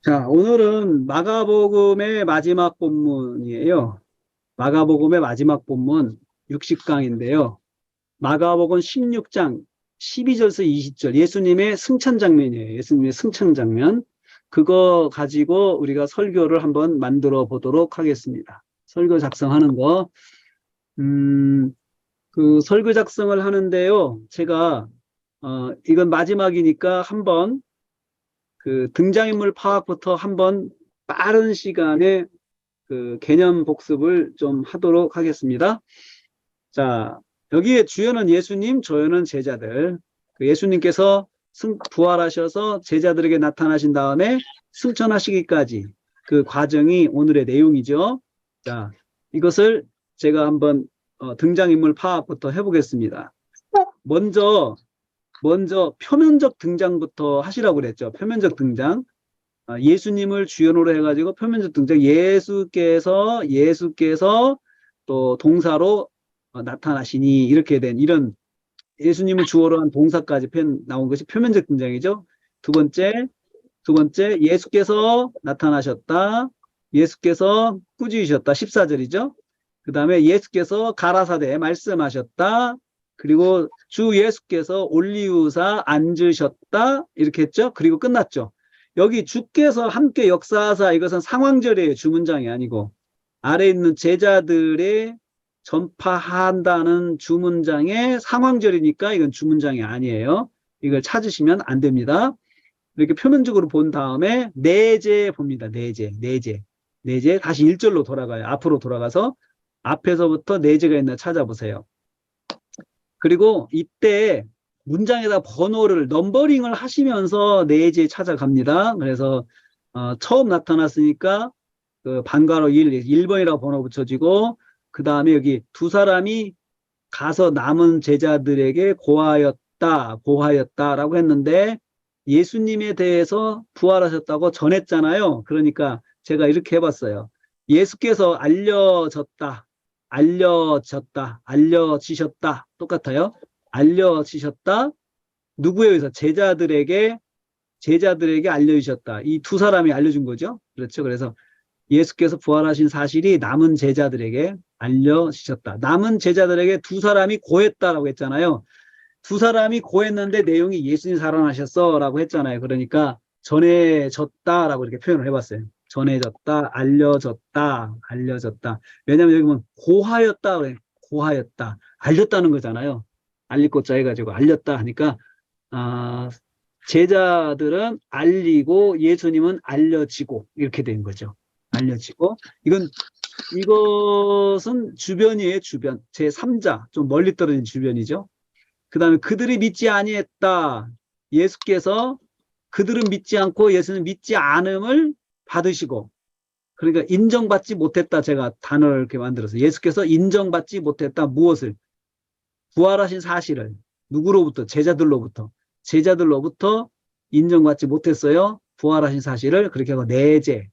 자, 오늘은 마가복음의 마지막 본문이에요. 마가복음의 마지막 본문 60강인데요. 마가복음 16장 12절에서 20절 예수님의 승천 장면이에요. 예수님의 승천 장면. 그거 가지고 우리가 설교를 한번 만들어 보도록 하겠습니다. 설교 작성하는 거. 그 설교 작성을 하는데요. 제가 이건 마지막이니까 한번 그 등장인물 파악부터 한번 빠른 시간에 그 개념 복습을 좀 하도록 하겠습니다. 자, 여기에 주연은 예수님, 조연은 제자들. 그 예수님께서 부활하셔서 제자들에게 나타나신 다음에 승천하시기까지 그 과정이 오늘의 내용이죠. 자, 이것을 제가 한번 등장인물 파악부터 해보겠습니다. 먼저 표면적 등장부터 하시라고 그랬죠. 표면적 등장. 예수님을 주연으로 해가지고 표면적 등장. 예수께서 또 동사로 나타나시니 이렇게 된 이런 예수님을 주어로 한 동사까지 나온 것이 표면적 등장이죠. 두 번째 예수께서 나타나셨다. 예수께서 꾸짖으셨다. 14절이죠. 그 다음에 예수께서 가라사대 말씀하셨다. 그리고 주 예수께서 올리우사 앉으셨다. 이렇게 했죠. 그리고 끝났죠. 여기 주께서 함께 역사하사 이것은 상황절이에요. 주문장이 아니고. 아래에 있는 제자들의 전파한다는 주문장의 상황절이니까 이건 주문장이 아니에요. 이걸 찾으시면 안 됩니다. 이렇게 표면적으로 본 다음에 내재 봅니다. 내재. 다시 1절로 돌아가요. 앞으로 돌아가서 앞에서부터 내재가 있나 찾아보세요. 그리고 이때 문장에다 번호를 넘버링을 하시면서 내재 찾아갑니다. 그래서 처음 나타났으니까 그 반가로 1번이라고 번호 붙여지고 그 다음에 여기 두 사람이 가서 남은 제자들에게 고하였다라고 했는데 예수님에 대해서 부활하셨다고 전했잖아요. 그러니까 제가 이렇게 해봤어요. 예수께서 알려지셨다. 똑같아요. 알려지셨다. 누구에 의해서? 제자들에게 알려주셨다. 이 두 사람이 알려준 거죠. 그렇죠. 그래서 예수께서 부활하신 사실이 남은 제자들에게 알려지셨다. 남은 제자들에게 두 사람이 고했다라고 했잖아요. 두 사람이 고했는데 내용이 예수님 살아나셨어 라고 했잖아요. 그러니까 전해졌다라고 이렇게 표현을 해봤어요. 전해졌다, 알려졌다. 왜냐면 여기 보면 고하였다 그래. 고하였다. 알렸다는 거잖아요. 알릴 것자 해가지고 알렸다 하니까 제자들은 알리고 예수님은 알려지고 이렇게 된 거죠. 알려지고 이것은 주변이에요. 주변. 제3자 좀 멀리 떨어진 주변이죠. 그 다음에 그들이 믿지 아니했다. 예수께서 그들은 믿지 않고 예수는 믿지 않음을 받으시고 그러니까 인정받지 못했다. 제가 단어를 이렇게 만들어서 예수께서 인정받지 못했다. 무엇을? 부활하신 사실을 누구로부터? 제자들로부터 인정받지 못했어요. 부활하신 사실을 그렇게 하고 내재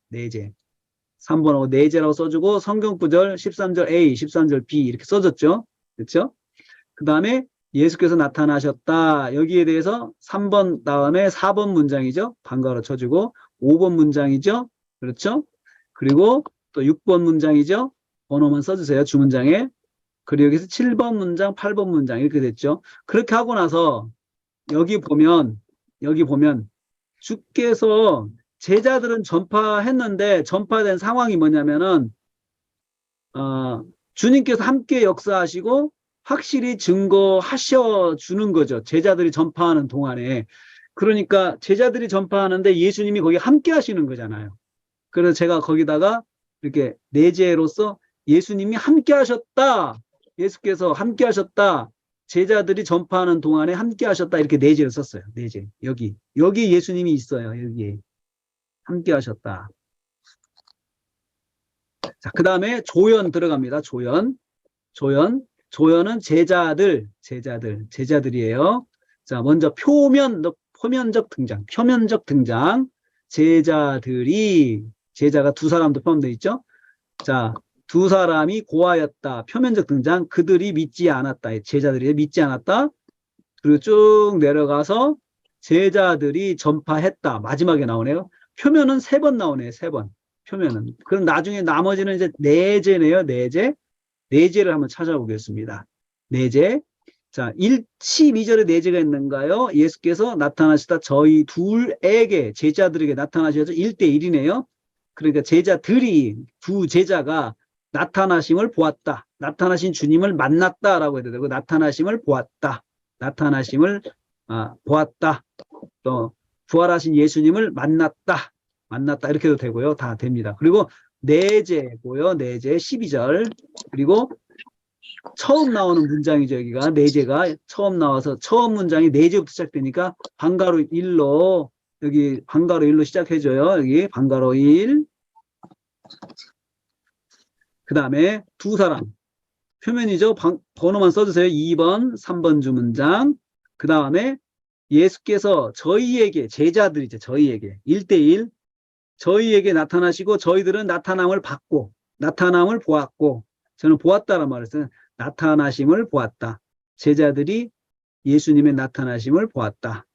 3번하고 내재라고 써주고 성경 구절 13절 A, 13절 B 이렇게 써줬죠. 그렇죠? 그 다음에 예수께서 나타나셨다. 여기에 대해서 3번 다음에 4번 문장이죠. 반가로 쳐주고 5번 문장이죠. 그렇죠? 그리고 또 6번 문장이죠. 번호만 써주세요. 주문장에. 그리고 여기서 7번 문장, 8번 문장 이렇게 됐죠. 그렇게 하고 나서 여기 보면 주께서 제자들은 전파했는데 전파된 상황이 뭐냐면은 주님께서 함께 역사하시고 확실히 증거하셔 주는 거죠. 제자들이 전파하는 동안에. 그러니까 제자들이 전파하는데 예수님이 거기 함께 하시는 거잖아요. 그래서 제가 거기다가 이렇게 내재로서 예수님이 함께 하셨다. 예수께서 함께 하셨다. 제자들이 전파하는 동안에 함께 하셨다. 이렇게 내재를 썼어요. 내재. 여기 예수님이 있어요. 여기에. 함께 하셨다. 자, 그 다음에 조연 들어갑니다. 조연은 제자들이에요. 자, 먼저 표면적 등장. 제자가 두 사람도 포함되어 있죠. 자, 두 사람이 고하였다. 표면적 등장. 그들이 믿지 않았다. 제자들이 믿지 않았다. 그리고 쭉 내려가서 제자들이 전파했다. 마지막에 나오네요. 표면은 3번 나오네요. 3번. 표면은. 그럼 나중에 나머지는 이제 내재네요. 내재. 내재를 한번 찾아보겠습니다. 내재. 자, 12절에 내재가 있는가요? 예수께서 나타나시다 저희 둘에게, 제자들에게 나타나셔서 1대1이네요. 그러니까 제자들이, 두 제자가 나타나심을 보았다. 나타나신 주님을 만났다라고 해도 되고, 나타나심을 보았다. 나타나심을 보았다. 또 부활하신 예수님을 만났다. 만났다. 이렇게 해도 되고요. 다 됩니다. 그리고 내재고요. 내재 12절. 그리고 처음 나오는 문장이죠. 여기가 내재가 처음 나와서 처음 문장이 내재부터 시작되니까 방가로 1로 여기 방가로 1로 시작해줘요. 여기 방가로 1. 그 다음에 두 사람. 표면이죠. 번호만 써주세요. 2번, 3번 주 문장. 그 다음에 예수께서 저희에게, 제자들이죠. 저희에게 1대1 저희에게 나타나시고 저희들은 나타남을 받고 나타남을 보았고 저는 보았다란 말을 써요. 나타나심을 보았다. 제자들이 예수님의 나타나심을 보았다.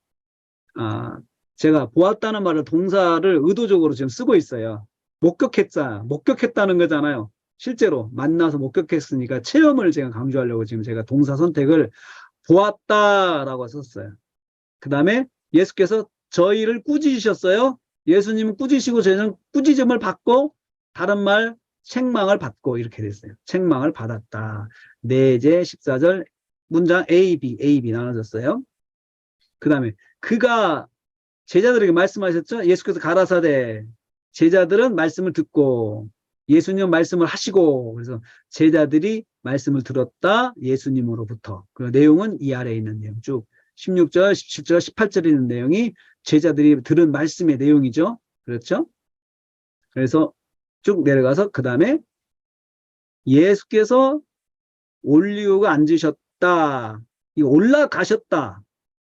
제가 보았다는 말을 동사를 의도적으로 지금 쓰고 있어요. 목격했다는 거잖아요. 실제로 만나서 목격했으니까 체험을 제가 강조하려고 지금 제가 동사 선택을 보았다라고 썼어요. 그 다음에 예수께서 저희를 꾸짖으셨어요. 예수님은 꾸짖으시고 저희는 꾸짖음을 받고 다른 말 책망을 받고 이렇게 됐어요. 책망을 받았다. 내재 14절 문장 A, B 나눠졌어요. 그 다음에 그가 제자들에게 말씀하셨죠. 예수께서 가라사대 제자들은 말씀을 듣고 예수님 말씀을 하시고 그래서 제자들이 말씀을 들었다. 예수님으로부터. 그 내용은 이 아래에 있는 내용 쭉 16절, 17절, 18절에 있는 내용이 제자들이 들은 말씀의 내용이죠. 그렇죠? 그래서 쭉 내려가서 그 다음에 예수께서 올리우가 앉으셨다. 이거 올라가셨다.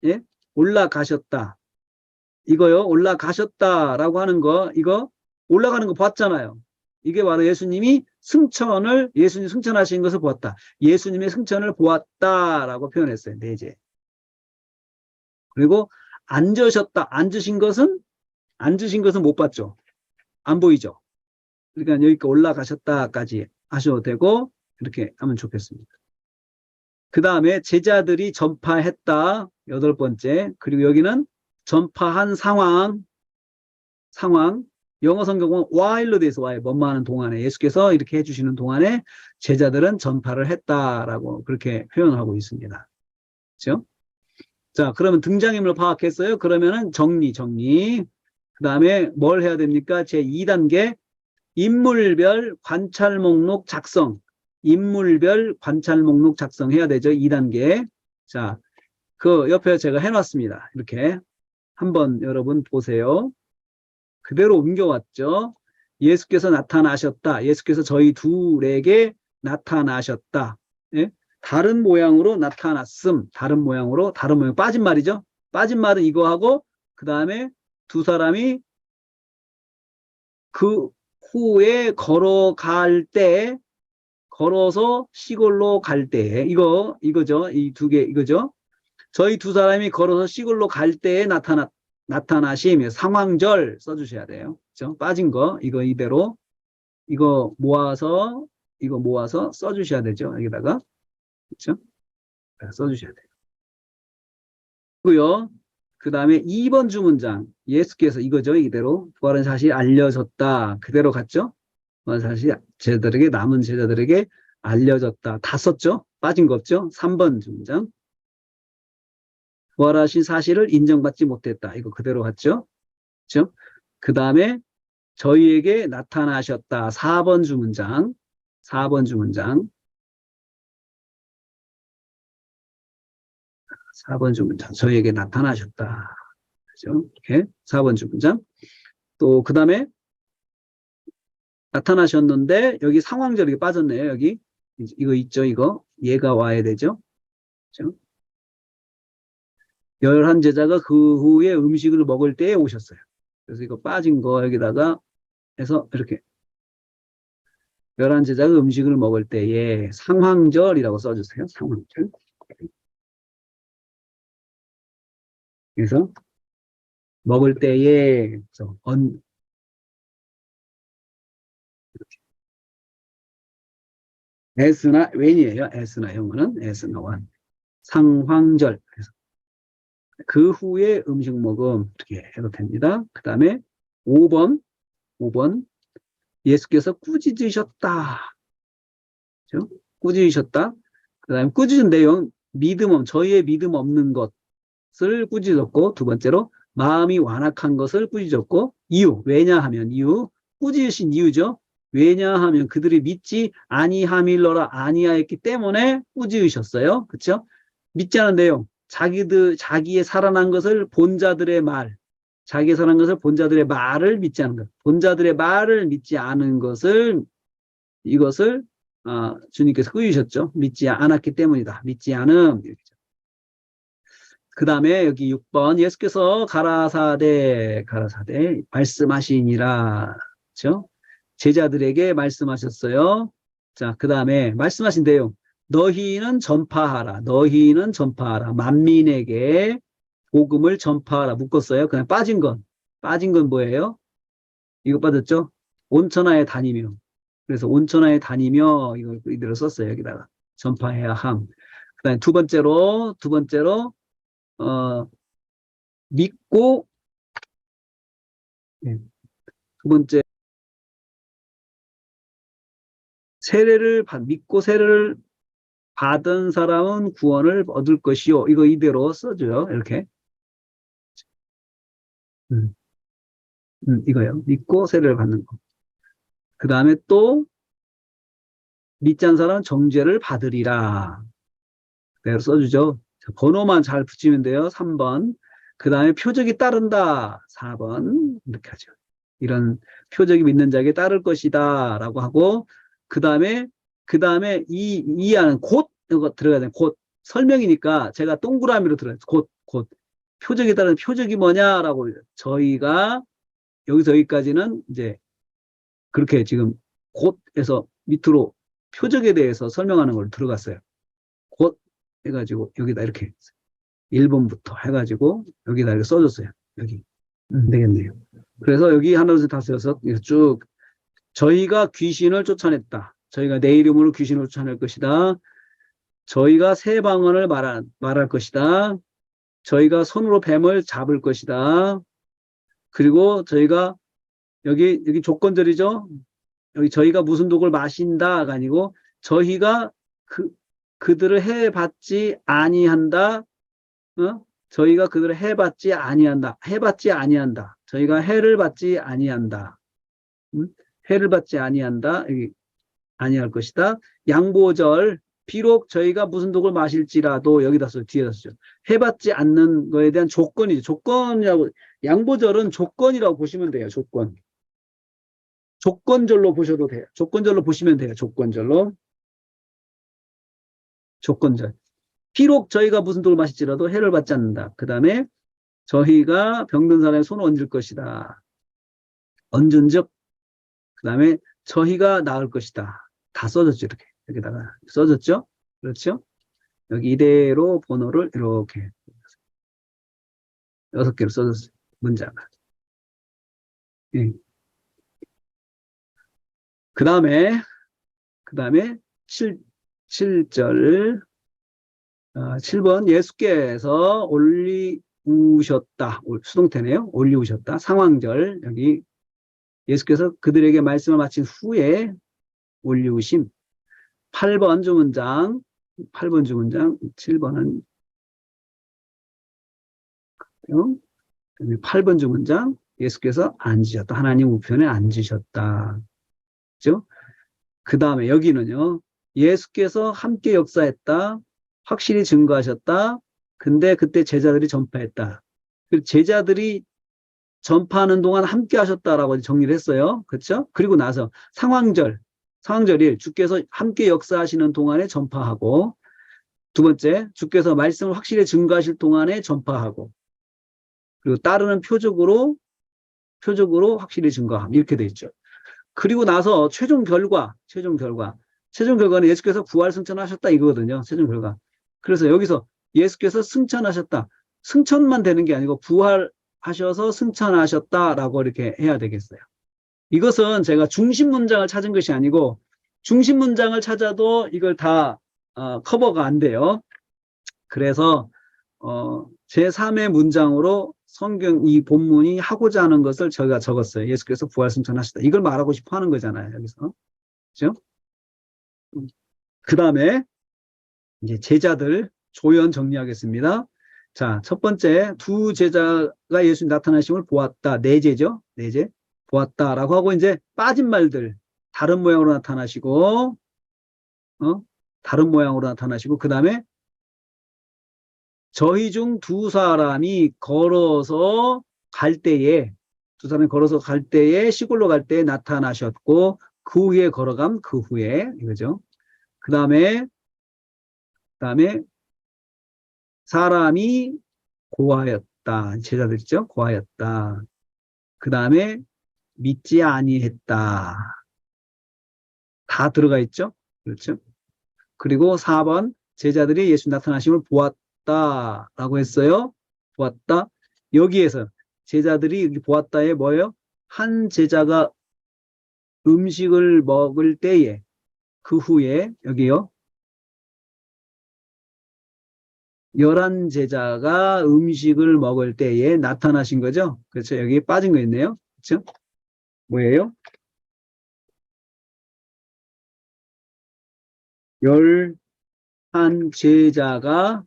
예? 올라가셨다. 이거요. 올라가셨다라고 하는 거 이거 올라가는 거 봤잖아요. 이게 바로 예수님이 예수님 승천하신 것을 보았다. 예수님의 승천을 보았다라고 표현했어요. 내재. 그리고 앉으신 것은 못 봤죠. 안 보이죠. 그러니까 여기까지 올라가셨다까지 하셔도 되고 이렇게 하면 좋겠습니다. 그 다음에 제자들이 전파했다. 8번째. 그리고 여기는 전파한 상황. 영어 성경은 while로 돼서 while, 뭐뭐 하는 동안에 예수께서 이렇게 해주시는 동안에 제자들은 전파를 했다라고 그렇게 표현하고 있습니다. 그렇죠? 자, 그러면 등장인물 파악했어요. 그러면은 정리. 그 다음에 뭘 해야 됩니까? 제 2단계 인물별 관찰 목록 작성. 인물별 관찰 목록 작성해야 되죠. 2단계. 자, 그 옆에 제가 해놨습니다. 이렇게 한번 여러분 보세요. 그대로 옮겨왔죠. 예수께서 나타나셨다. 예수께서 저희 둘에게 나타나셨다. 예? 다른 모양으로 나타났음. 다른 모양. 빠진 말이죠. 빠진 말은 이거하고 그 다음에 두 사람이 그 후에 걸어서 시골로 갈 때, 이거죠. 이 두 개, 이거죠. 저희 두 사람이 걸어서 시골로 갈 때에 나타나심, 상황절 써주셔야 돼요. 그죠? 빠진 거, 이거 이대로, 이거 모아서 써주셔야 되죠. 여기다가. 그죠? 써주셔야 돼요. 그고요. 그 다음에 2번 주 문장. 예수께서 이거죠. 이대로. 부활은 사실 알려졌다. 그대로 갔죠? 부활은 사실 남은 제자들에게 알려졌다. 다 썼죠? 빠진 거 없죠? 3번 주 문장. 부활하신 사실을 인정받지 못했다. 이거 그대로 갔죠? 그죠? 그 다음에 저희에게 나타나셨다. 4번 주 문장. 4번 주 문장. 4번 주 문장. 저희에게 나타나셨다. 그죠? 이렇게 4번 주 문장. 또 그 다음에 나타나셨는데 여기 상황절 이게 빠졌네요. 여기 이거 있죠. 이거 얘가 와야 되죠. 그죠? 11제자가 그 후에 음식을 먹을 때에 오셨어요. 그래서 이거 빠진 거 여기다가 해서 이렇게 11제자가 음식을 먹을 때에 상황절이라고 써주세요. 상황절. 그래서 먹을 때에, 그래서 s나 when이에요. s나 영어는 s나 when. 상황절. 그래서 그 후에 음식 먹음. 이렇게 해도 됩니다. 그 다음에 5번. 예수께서 꾸짖으셨다. 그죠? 꾸짖으셨다. 그 다음에 꾸짖은 내용, 저희의 믿음 없는 것을 꾸짖었고, 두 번째로, 마음이 완악한 것을 꾸짖었고, 왜냐하면, 꾸짖으신 이유죠. 왜냐하면 그들이 믿지 아니함일러라 아니하였기 때문에 꾸짖으셨어요. 그쵸? 믿지 않은 내용, 자기의 살아난 것을 본 자들의 말, 자기의 살아난 것을 본 자들의 말을 믿지 않은 것, 본 자들의 말을 믿지 않은 것을, 이것을 주님께서 꾸짖으셨죠. 믿지 않았기 때문이다. 믿지 않음. 그 다음에 여기 6번 예수께서 가라사대 말씀하시니라. 그렇죠? 제자들에게 말씀하셨어요. 자, 그 다음에 말씀하신 내용. 너희는 전파하라. 만민에게 복음을 전파하라. 묶었어요. 그냥 빠진 건 뭐예요? 이거 빠졌죠? 온천하에 다니며. 그래서 온천하에 다니며 이걸 이대로 썼어요. 여기다가 전파해야 함. 그다음에 두 번째로 믿고, 예, 두 번째 믿고 세례를 받은 사람은 구원을 얻을 것이요. 이거 이대로 써줘요. 이렇게. 이거요. 믿고 세례를 받는 거. 그 다음에 또 믿지 않은 사람은 정죄를 받으리라. 그대로 써주죠. 번호만 잘 붙이면 돼요. 3번. 그 다음에 표적이 따른다. 4번. 이렇게 하죠. 이런 표적이 믿는 자에게 따를 것이다. 라고 하고, 그 다음에 이 안은 곧, 이거 들어가야 돼요. 곧. 설명이니까 제가 동그라미로 들어요. 곧. 표적이 따른 표적이 뭐냐라고 저희가 여기서 여기까지는 이제 그렇게 지금 곧에서 밑으로 표적에 대해서 설명하는 걸 들어갔어요. 곧 해가지고 여기다 이렇게 1번부터 해가지고 여기다 이렇게 써줬어요. 여기. 되겠네요. 그래서 여기 하나둘 다 써서 쭉 저희가 귀신을 쫓아냈다. 저희가 내 이름으로 귀신을 쫓아낼 것이다. 저희가 새 방언을 말할 것이다. 저희가 손으로 뱀을 잡을 것이다. 그리고 여기 조건절이죠. 여기 저희가 무슨 독을 마신다가 아니고 저희가 그들을 해받지 아니한다. 저희가 그들을 해받지 아니한다. 저희가 해를 받지 아니한다. 해를 받지 아니한다. 아니할 것이다. 양보절. 비록 저희가 무슨 독을 마실지라도 여기다 써 뒤에다 쓰죠. 해받지 않는 거에 대한 조건이죠. 조건이라고 양보절은 조건이라고 보시면 돼요. 조건절로 보셔도 돼요. 조건절로 보시면 돼요. 조건절. 비록 저희가 무슨 독을 마실지라도 해를 받지 않는다. 그 다음에 저희가 병든 사람의 손을 얹을 것이다. 얹은즉 그 다음에 저희가 나을 것이다. 다 써졌죠. 이렇게 여기다가 써졌죠. 그렇죠. 여기 이대로 번호를 이렇게 6개로 써졌어요. 문자가. 예. 그 다음에 7절 7번 예수께서 올리우셨다. 수동태네요. 올리우셨다. 상황절 여기 예수께서 그들에게 말씀을 마친 후에 올리우심. 8번 주문장 7번은 8번 주문장 예수께서 앉으셨다. 하나님 우편에 앉으셨다. 그죠? 그 다음에 여기는요. 예수께서 함께 역사했다. 확실히 증거하셨다. 근데 그때 제자들이 전파했다. 제자들이 전파하는 동안 함께 하셨다라고 정리를 했어요. 그렇죠? 그리고 나서 상황절일 주께서 함께 역사하시는 동안에 전파하고 두 번째 주께서 말씀을 확실히 증거하실 동안에 전파하고 그리고 따르는 표적으로 확실히 증거함 이렇게 돼 있죠. 그리고 나서 최종 결과는 예수께서 부활 승천하셨다 이거거든요. 최종 결과. 그래서 여기서 예수께서 승천하셨다. 승천만 되는 게 아니고 부활 하셔서 승천하셨다라고 이렇게 해야 되겠어요. 이것은 제가 중심 문장을 찾은 것이 아니고 중심 문장을 찾아도 이걸 다 커버가 안 돼요. 그래서 제3의 문장으로 성경 이 본문이 하고자 하는 것을 저희가 적었어요. 예수께서 부활 승천하시다. 이걸 말하고 싶어 하는 거잖아요. 여기서. 그죠? 그 다음에 이제 제자들 조연 정리하겠습니다. 자, 첫 번째 두 제자가 예수님 나타나심을 보았다. 네 제죠. 네 제. 보았다라고 하고 이제 빠진 말들 다른 모양으로 나타나시고 다른 모양으로 나타나시고 그 다음에 저희 중 두 사람이 걸어서 갈 때에 두 사람이 걸어서 갈 때에 시골로 갈 때에 나타나셨고 그 후에 걸어감 그 후에 이거죠. 그 다음에 사람이 고하였다. 제자들 있죠? 고하였다. 그 다음에 믿지 아니했다. 다 들어가 있죠? 그렇죠? 그리고 4번 제자들이 예수 나타나심을 보았다라고 했어요. 보았다. 여기에서 제자들이 보았다에 뭐예요? 한 제자가 음식을 먹을 때에 그 후에 여기요. 11제자가 음식을 먹을 때에 나타나신 거죠. 그렇죠. 여기 빠진 거 있네요. 그렇죠? 뭐예요? 11제자가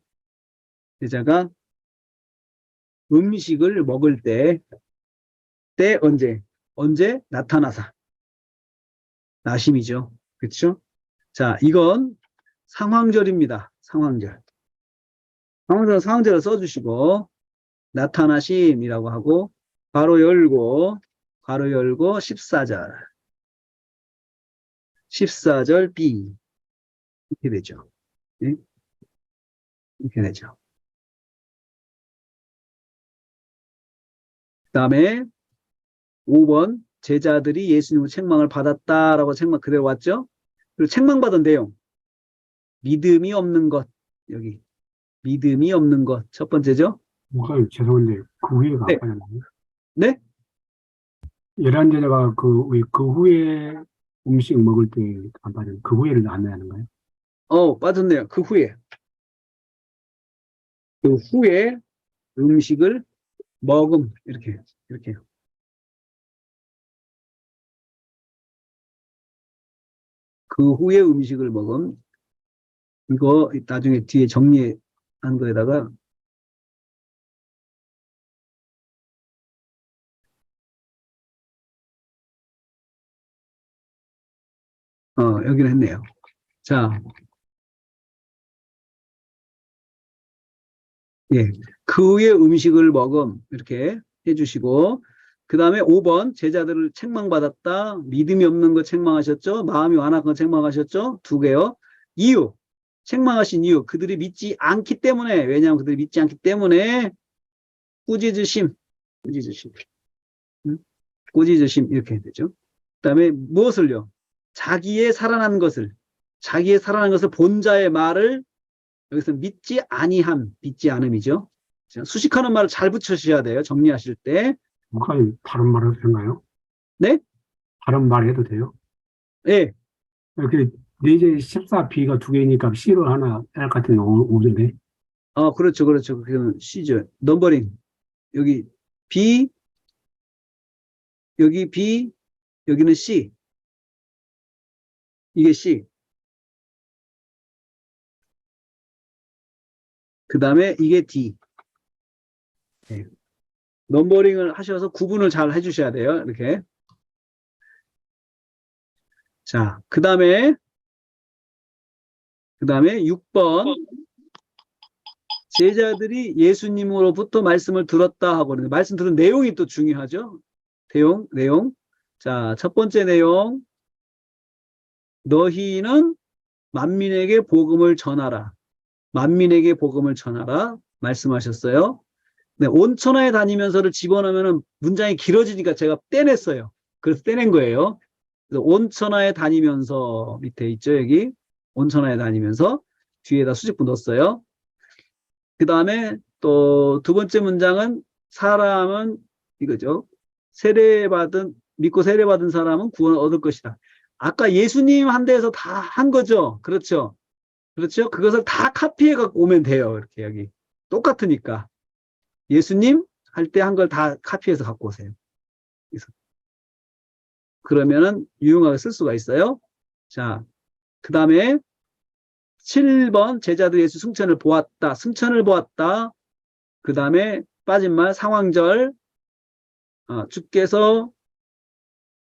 음식을 먹을 때 언제 나타나사 나심이죠. 그렇죠? 자, 이건 상황절입니다. 상황절을 써주시고 나타나심이라고 하고 괄호 열고 14절 B 이렇게 되죠. 네? 이렇게 되죠. 그 다음에 5번 제자들이 예수님의 책망을 받았다라고 책망 그대로 왔죠. 그리고 책망받은 내용 믿음이 없는 것 여기 믿음이 없는 것 첫 번째죠. 목사님, 죄송한데, 그 후에가 네. 안 빠졌나요? 네? 11제자가 그 후에 음식 먹을 때 안 빠졌나요? 그 후에를 안 해야 하는 거예요? 빠졌네요. 그 후에 음식을 먹음 이렇게요. 그 후에 음식을 먹음 이거 나중에 뒤에 정리한 거에다가 여기는 했네요. 자, 예, 그 후에 음식을 먹음 이렇게 해주시고 그 다음에 5번 제자들을 책망받았다. 믿음이 없는 거 책망하셨죠. 마음이 완악한 거 책망하셨죠. 2개요. 이유 책망하신 이유 그들이 믿지 않기 때문에 왜냐하면 그들이 믿지 않기 때문에 꾸짖으심 꾸짖으심 이렇게 되죠. 그 다음에 무엇을요? 자기의 살아난 것을 본자의 말을 여기서 믿지 않음이죠. 수식하는 말을 잘 붙여주셔야 돼요. 정리하실 때. 목사님, 다른 말 해도 되나요? 네? 다른 말 해도 돼요? 네. 이렇게 4제 14B가 2개니까 C로 하나 L 같은 거 오던데. 그렇죠. 그러면 C죠. 넘버링. 여기 B, 여기 B, 여기는 C. 이게 C. 그 다음에 이게 D. 네. 넘버링을 하셔서 구분을 잘 해주셔야 돼요. 이렇게. 자, 그 다음에 6번. 제자들이 예수님으로부터 말씀을 들었다 하고 그러는데 말씀 들은 내용이 또 중요하죠. 내용. 자, 첫 번째 내용. 너희는 만민에게 복음을 전하라. 말씀하셨어요. 네, 온천하에 다니면서를 집어넣으면 문장이 길어지니까 제가 떼냈어요. 그래서 떼낸 거예요. 그래서 온천하에 다니면서 밑에 있죠, 여기. 온천하에 다니면서 뒤에다 수직부 넣었어요. 그 다음에 또 두 번째 문장은 사람은 이거죠. 믿고 세례받은 사람은 구원을 얻을 것이다. 아까 예수님 한 데에서 다 한 거죠. 그렇죠. 그렇죠. 그것을 다 카피해 갖고 오면 돼요. 이렇게 여기. 똑같으니까. 예수님 할 때 한 걸 다 카피해서 갖고 오세요. 그래서 그러면은 유용하게 쓸 수가 있어요. 자, 그 다음에 7번 제자들이 예수 승천을 보았다. 승천을 보았다. 그 다음에 빠진 말 상황절 주께서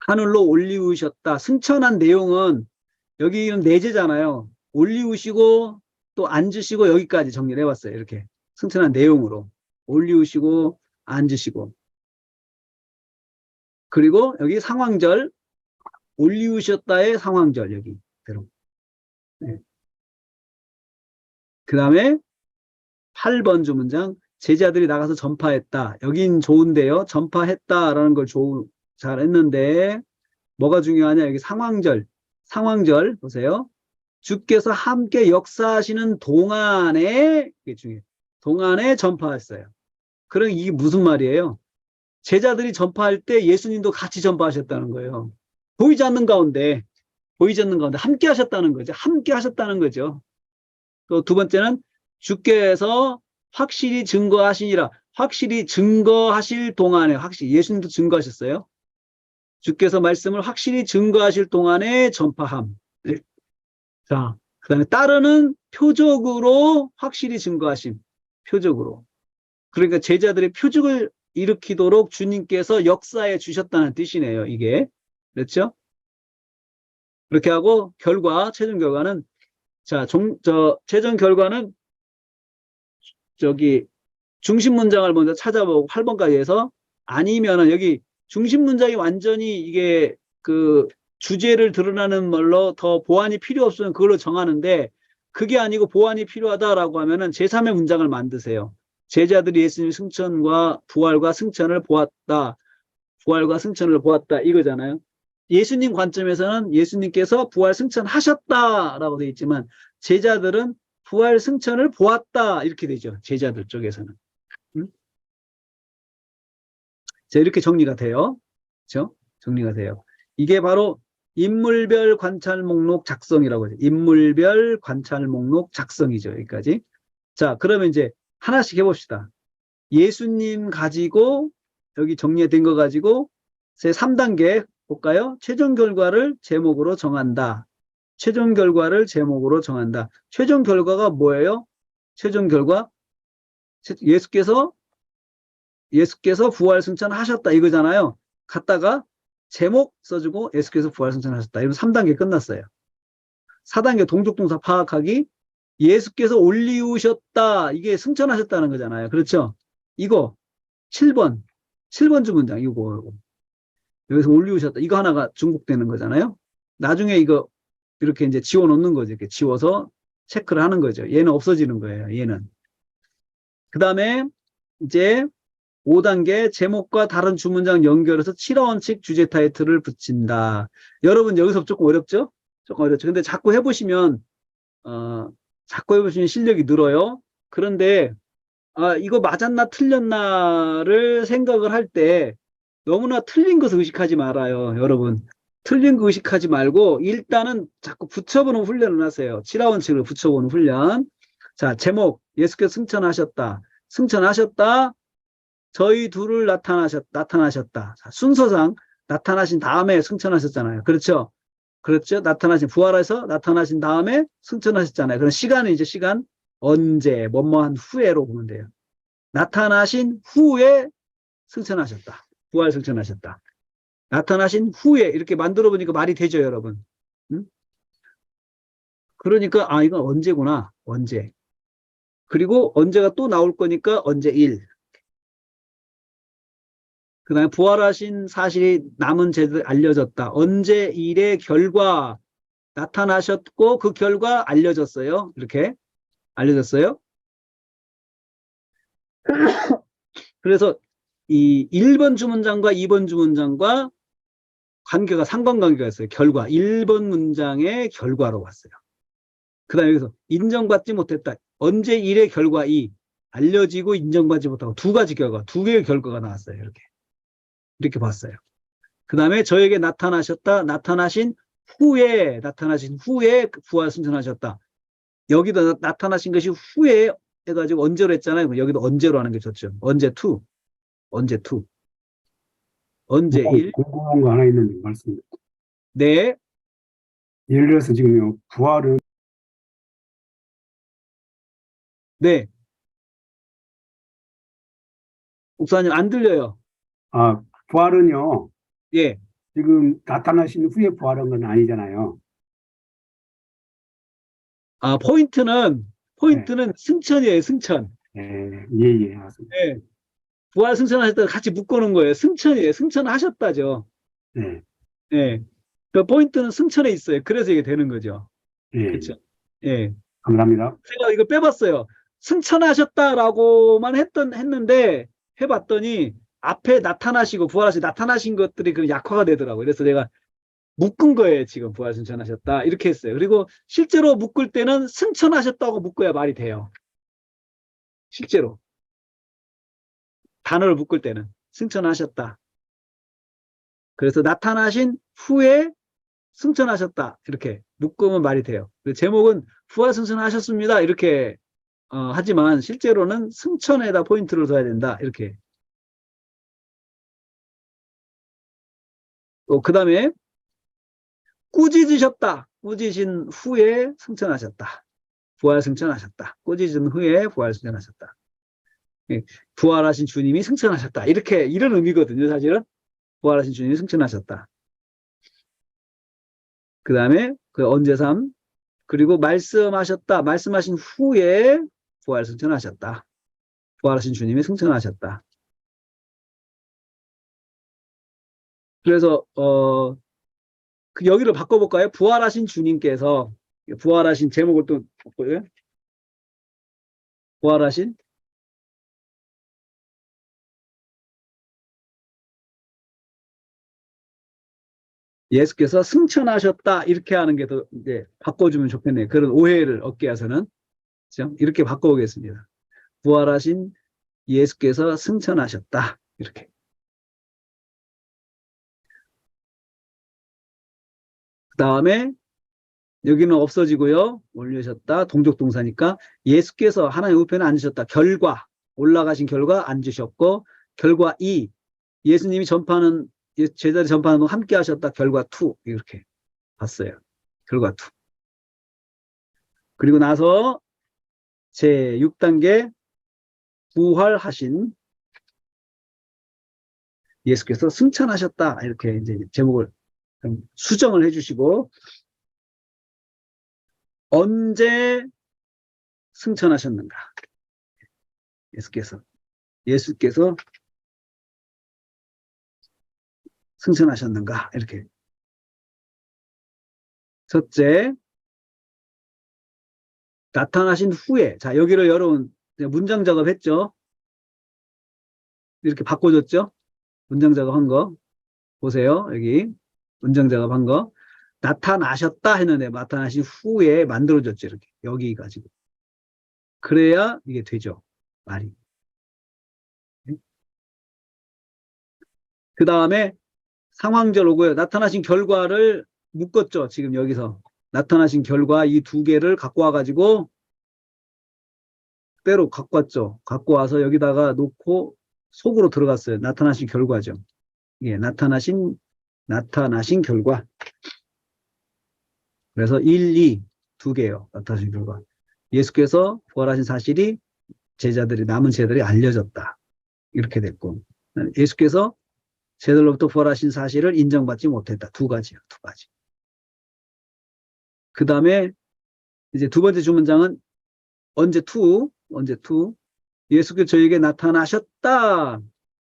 하늘로 올리우셨다. 승천한 내용은 여기는 내재잖아요. 올리우시고 또 앉으시고 여기까지 정리를 해봤어요. 이렇게 승천한 내용으로 올리우시고 앉으시고 그리고 여기 상황절 올리우셨다의 상황절 여기 대로. 네. 그 다음에 8번 주문장 제자들이 나가서 전파했다. 여긴 좋은데요. 전파했다라는 걸 잘 했는데 뭐가 중요하냐. 여기 상황절 보세요. 주께서 함께 역사하시는 동안에 이게 중요해요. 동안에 전파했어요. 그럼 이게 무슨 말이에요? 제자들이 전파할 때 예수님도 같이 전파하셨다는 거예요. 보이지 않는 가운데 함께 하셨다는 거죠. 함께 하셨다는 거죠. 또 두 번째는 주께서 확실히 증거하시니라. 확실히 증거하실 동안에 예수님도 증거하셨어요. 주께서 말씀을 확실히 증거하실 동안에 전파함. 네. 자, 그 다음에 따르는 표적으로 확실히 증거하심. 표적으로. 그러니까 제자들의 표적을 일으키도록 주님께서 역사해 주셨다는 뜻이네요. 이게. 그렇죠? 그렇게 하고 최종 결과는 최종 결과는 중심 문장을 먼저 찾아보고 8번까지 해서 아니면은 여기 중심 문장이 완전히 이게 그 주제를 드러나는 말로 더 보완이 필요 없으면 그걸로 정하는데 그게 아니고 보완이 필요하다라고 하면은 제3의 문장을 만드세요. 제자들이 예수님 승천과 부활과 승천을 보았다. 부활과 승천을 보았다. 이거잖아요. 예수님 관점에서는 예수님께서 부활 승천하셨다라고 되어 있지만 제자들은 부활 승천을 보았다. 이렇게 되죠. 제자들 쪽에서는. 자, 이렇게 정리가 돼요. 그렇죠? 정리가 돼요. 이게 바로 인물별 관찰 목록 작성이라고 하죠. 인물별 관찰 목록 작성이죠. 여기까지. 자, 그러면 이제 하나씩 해봅시다. 예수님 가지고 여기 정리된 거 가지고 제 3단계 볼까요? 최종 결과를 제목으로 정한다. 최종 결과를 제목으로 정한다. 최종 결과가 뭐예요? 최종 결과 예수께서 부활 승천하셨다 이거잖아요. 갖다가 제목 써주고 예수께서 부활 승천하셨다. 이러면 3단계 끝났어요. 4단계 동족동사 파악하기. 예수께서 올리우셨다. 이게 승천하셨다는 거잖아요. 그렇죠? 이거 7번 주문장 이거 여기서 올리우셨다. 이거 하나가 중복되는 거잖아요. 나중에 이거 이렇게 이제 지워 놓는 거죠. 이렇게 지워서 체크를 하는 거죠. 얘는 없어지는 거예요. 얘는. 그 다음에 이제 5단계 제목과 다른 주문장 연결해서 7어원칙 주제 타이틀을 붙인다. 여러분 여기서 조금 어렵죠? 조금 어렵죠. 근데 자꾸 해보시면 실력이 늘어요. 그런데 이거 맞았나 틀렸나를 생각을 할 때 너무나 틀린 것을 의식하지 말아요. 여러분. 틀린 거 의식하지 말고 일단은 자꾸 붙여보는 훈련을 하세요. 7어원칙을 붙여보는 훈련. 자, 제목 예수께서 승천하셨다. 승천하셨다. 저희 둘을 나타나셨다. 자, 순서상 나타나신 다음에 승천하셨잖아요. 그렇죠? 그렇죠? 부활해서 나타나신 다음에 승천하셨잖아요. 그럼 시간은 이제 언제, 뭐뭐한 후에로 보면 돼요. 나타나신 후에 승천하셨다. 부활 승천하셨다. 나타나신 후에 이렇게 만들어 보니까 말이 되죠, 여러분? 응? 그러니까 이건 언제구나. 언제. 그리고 언제가 또 나올 거니까 언제 일. 그 다음에 부활하신 사실이 남은 제자들 알려졌다. 언제 일의 결과 나타나셨고 그 결과 알려졌어요. 이렇게 알려졌어요. 그래서 이 1번 주문장과 2번 주문장과 상관관계가 있어요. 결과. 1번 문장의 결과로 왔어요. 그 다음에 여기서 인정받지 못했다. 언제 일의 결과 이. 알려지고 인정받지 못하고 두 가지 결과, 두 개의 결과가 나왔어요. 이렇게 봤어요. 그 다음에 저에게 나타나신 후에 부활 승천하셨다. 여기도 나타나신 것이 후에 해가지고 언제로 했잖아요. 여기도 언제로 하는 게 좋죠. 언제 투, 언제 1, 궁금한 거 하나 있는데 말씀. 네, 예를 들어서 지금요, 부활은, 네. 목사님 안 들려요. 부활은요, 예. 지금 나타나신 후에 부활한 건 아니잖아요. 포인트는 네, 승천이에요, 승천. 맞습니다. 네. 부활 승천하셨다가 같이 묶어놓은 거예요. 승천이에요. 승천하셨다죠. 네, 예. 그 포인트는 승천에 있어요. 그래서 이게 되는 거죠. 예, 그렇죠. 예. 감사합니다. 제가 이거 빼봤어요. 승천하셨다라고만 했는데 해봤더니 앞에 나타나신 것들이 그 약화가 되더라고요. 그래서 내가 묶은 거예요. 지금 부활 승천하셨다 이렇게 했어요. 그리고 실제로 묶을 때는 승천하셨다고 묶어야 말이 돼요. 실제로 단어를 묶을 때는 승천하셨다. 그래서 나타나신 후에 승천하셨다 이렇게 묶으면 말이 돼요. 제목은 부활 승천하셨습니다 이렇게 하지만 실제로는 승천에다 포인트를 둬야 된다 이렇게. 또 그 다음에 꾸짖으셨다. 꾸짖으신 후에 승천하셨다. 부활 승천하셨다. 꾸짖은 후에 부활 승천하셨다. 예, 부활하신 주님이 승천하셨다. 이런 의미거든요, 사실은. 부활하신 주님이 승천하셨다. 그 다음에 그 언제삼, 그리고 말씀하신 후에 부활 승천하셨다. 부활하신 주님이 승천하셨다. 그래서 여기를 바꿔볼까요? 부활하신 주님께서 부활하신 제목을 또 바꿔요. 부활하신 예수께서 승천하셨다 이렇게 하는 게 더 이제 바꿔주면 좋겠네요. 그런 오해를 얻게 해서는 그렇죠? 이렇게 바꿔보겠습니다. 부활하신 예수께서 승천하셨다 이렇게. 그 다음에 여기는 없어지고요. 올리셨다 동족동사니까 예수께서 하나님 우편에 앉으셨다. 결과 올라가신 결과 앉으셨고 결과 2 예수님이 제자들이 전파하는 동 함께 하셨다. 결과 2 이렇게 봤어요. 결과 2. 그리고 나서 제 6단계 부활하신 예수께서 승천하셨다. 이렇게 이제 제목을 수정을 해주시고 언제 승천하셨는가? 예수께서 승천하셨는가? 이렇게. 첫째, 나타나신 후에. 자, 여기를 여러분 문장 작업했죠? 이렇게 바꿔줬죠? 문장 작업한 거. 보세요. 여기 문장 작업한 거. 나타나셨다 했는데 나타나신 후에 만들어졌죠. 이렇게. 여기 가지고. 그래야 이게 되죠. 말이. 그 다음에 상황절 오고요. 나타나신 결과를 묶었죠. 지금 여기서. 나타나신 결과 이 두 개를 갖고 와가지고 때로 갖고 왔죠. 갖고 와서 여기다가 놓고 속으로 들어갔어요. 나타나신 결과죠. 예, 나타나신 결과. 그래서 1, 2, 두 개예요. 나타나신 결과. 예수께서 부활하신 사실이 남은 제자들이 알려졌다. 이렇게 됐고. 예수께서 제자들로부터 부활하신 사실을 인정받지 못했다. 두 가지요. 두 가지. 그 다음에 이제 두 번째 주문장은 언제 투 예수께서 저에게 나타나셨다.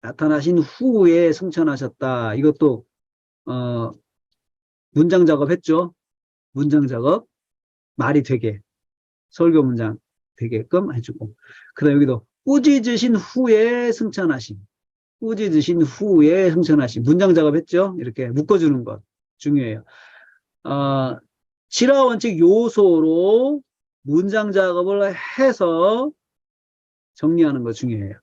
나타나신 후에 승천하셨다. 이것도 문장 작업했죠. 문장 작업 말이 되게 설교 문장 되게끔 해주고 그다음 여기도 꾸짖으신 후에 승천하신 문장 작업했죠. 이렇게 묶어주는 것 중요해요. 실화 원칙 요소로 문장 작업을 해서 정리하는 거 중요해요.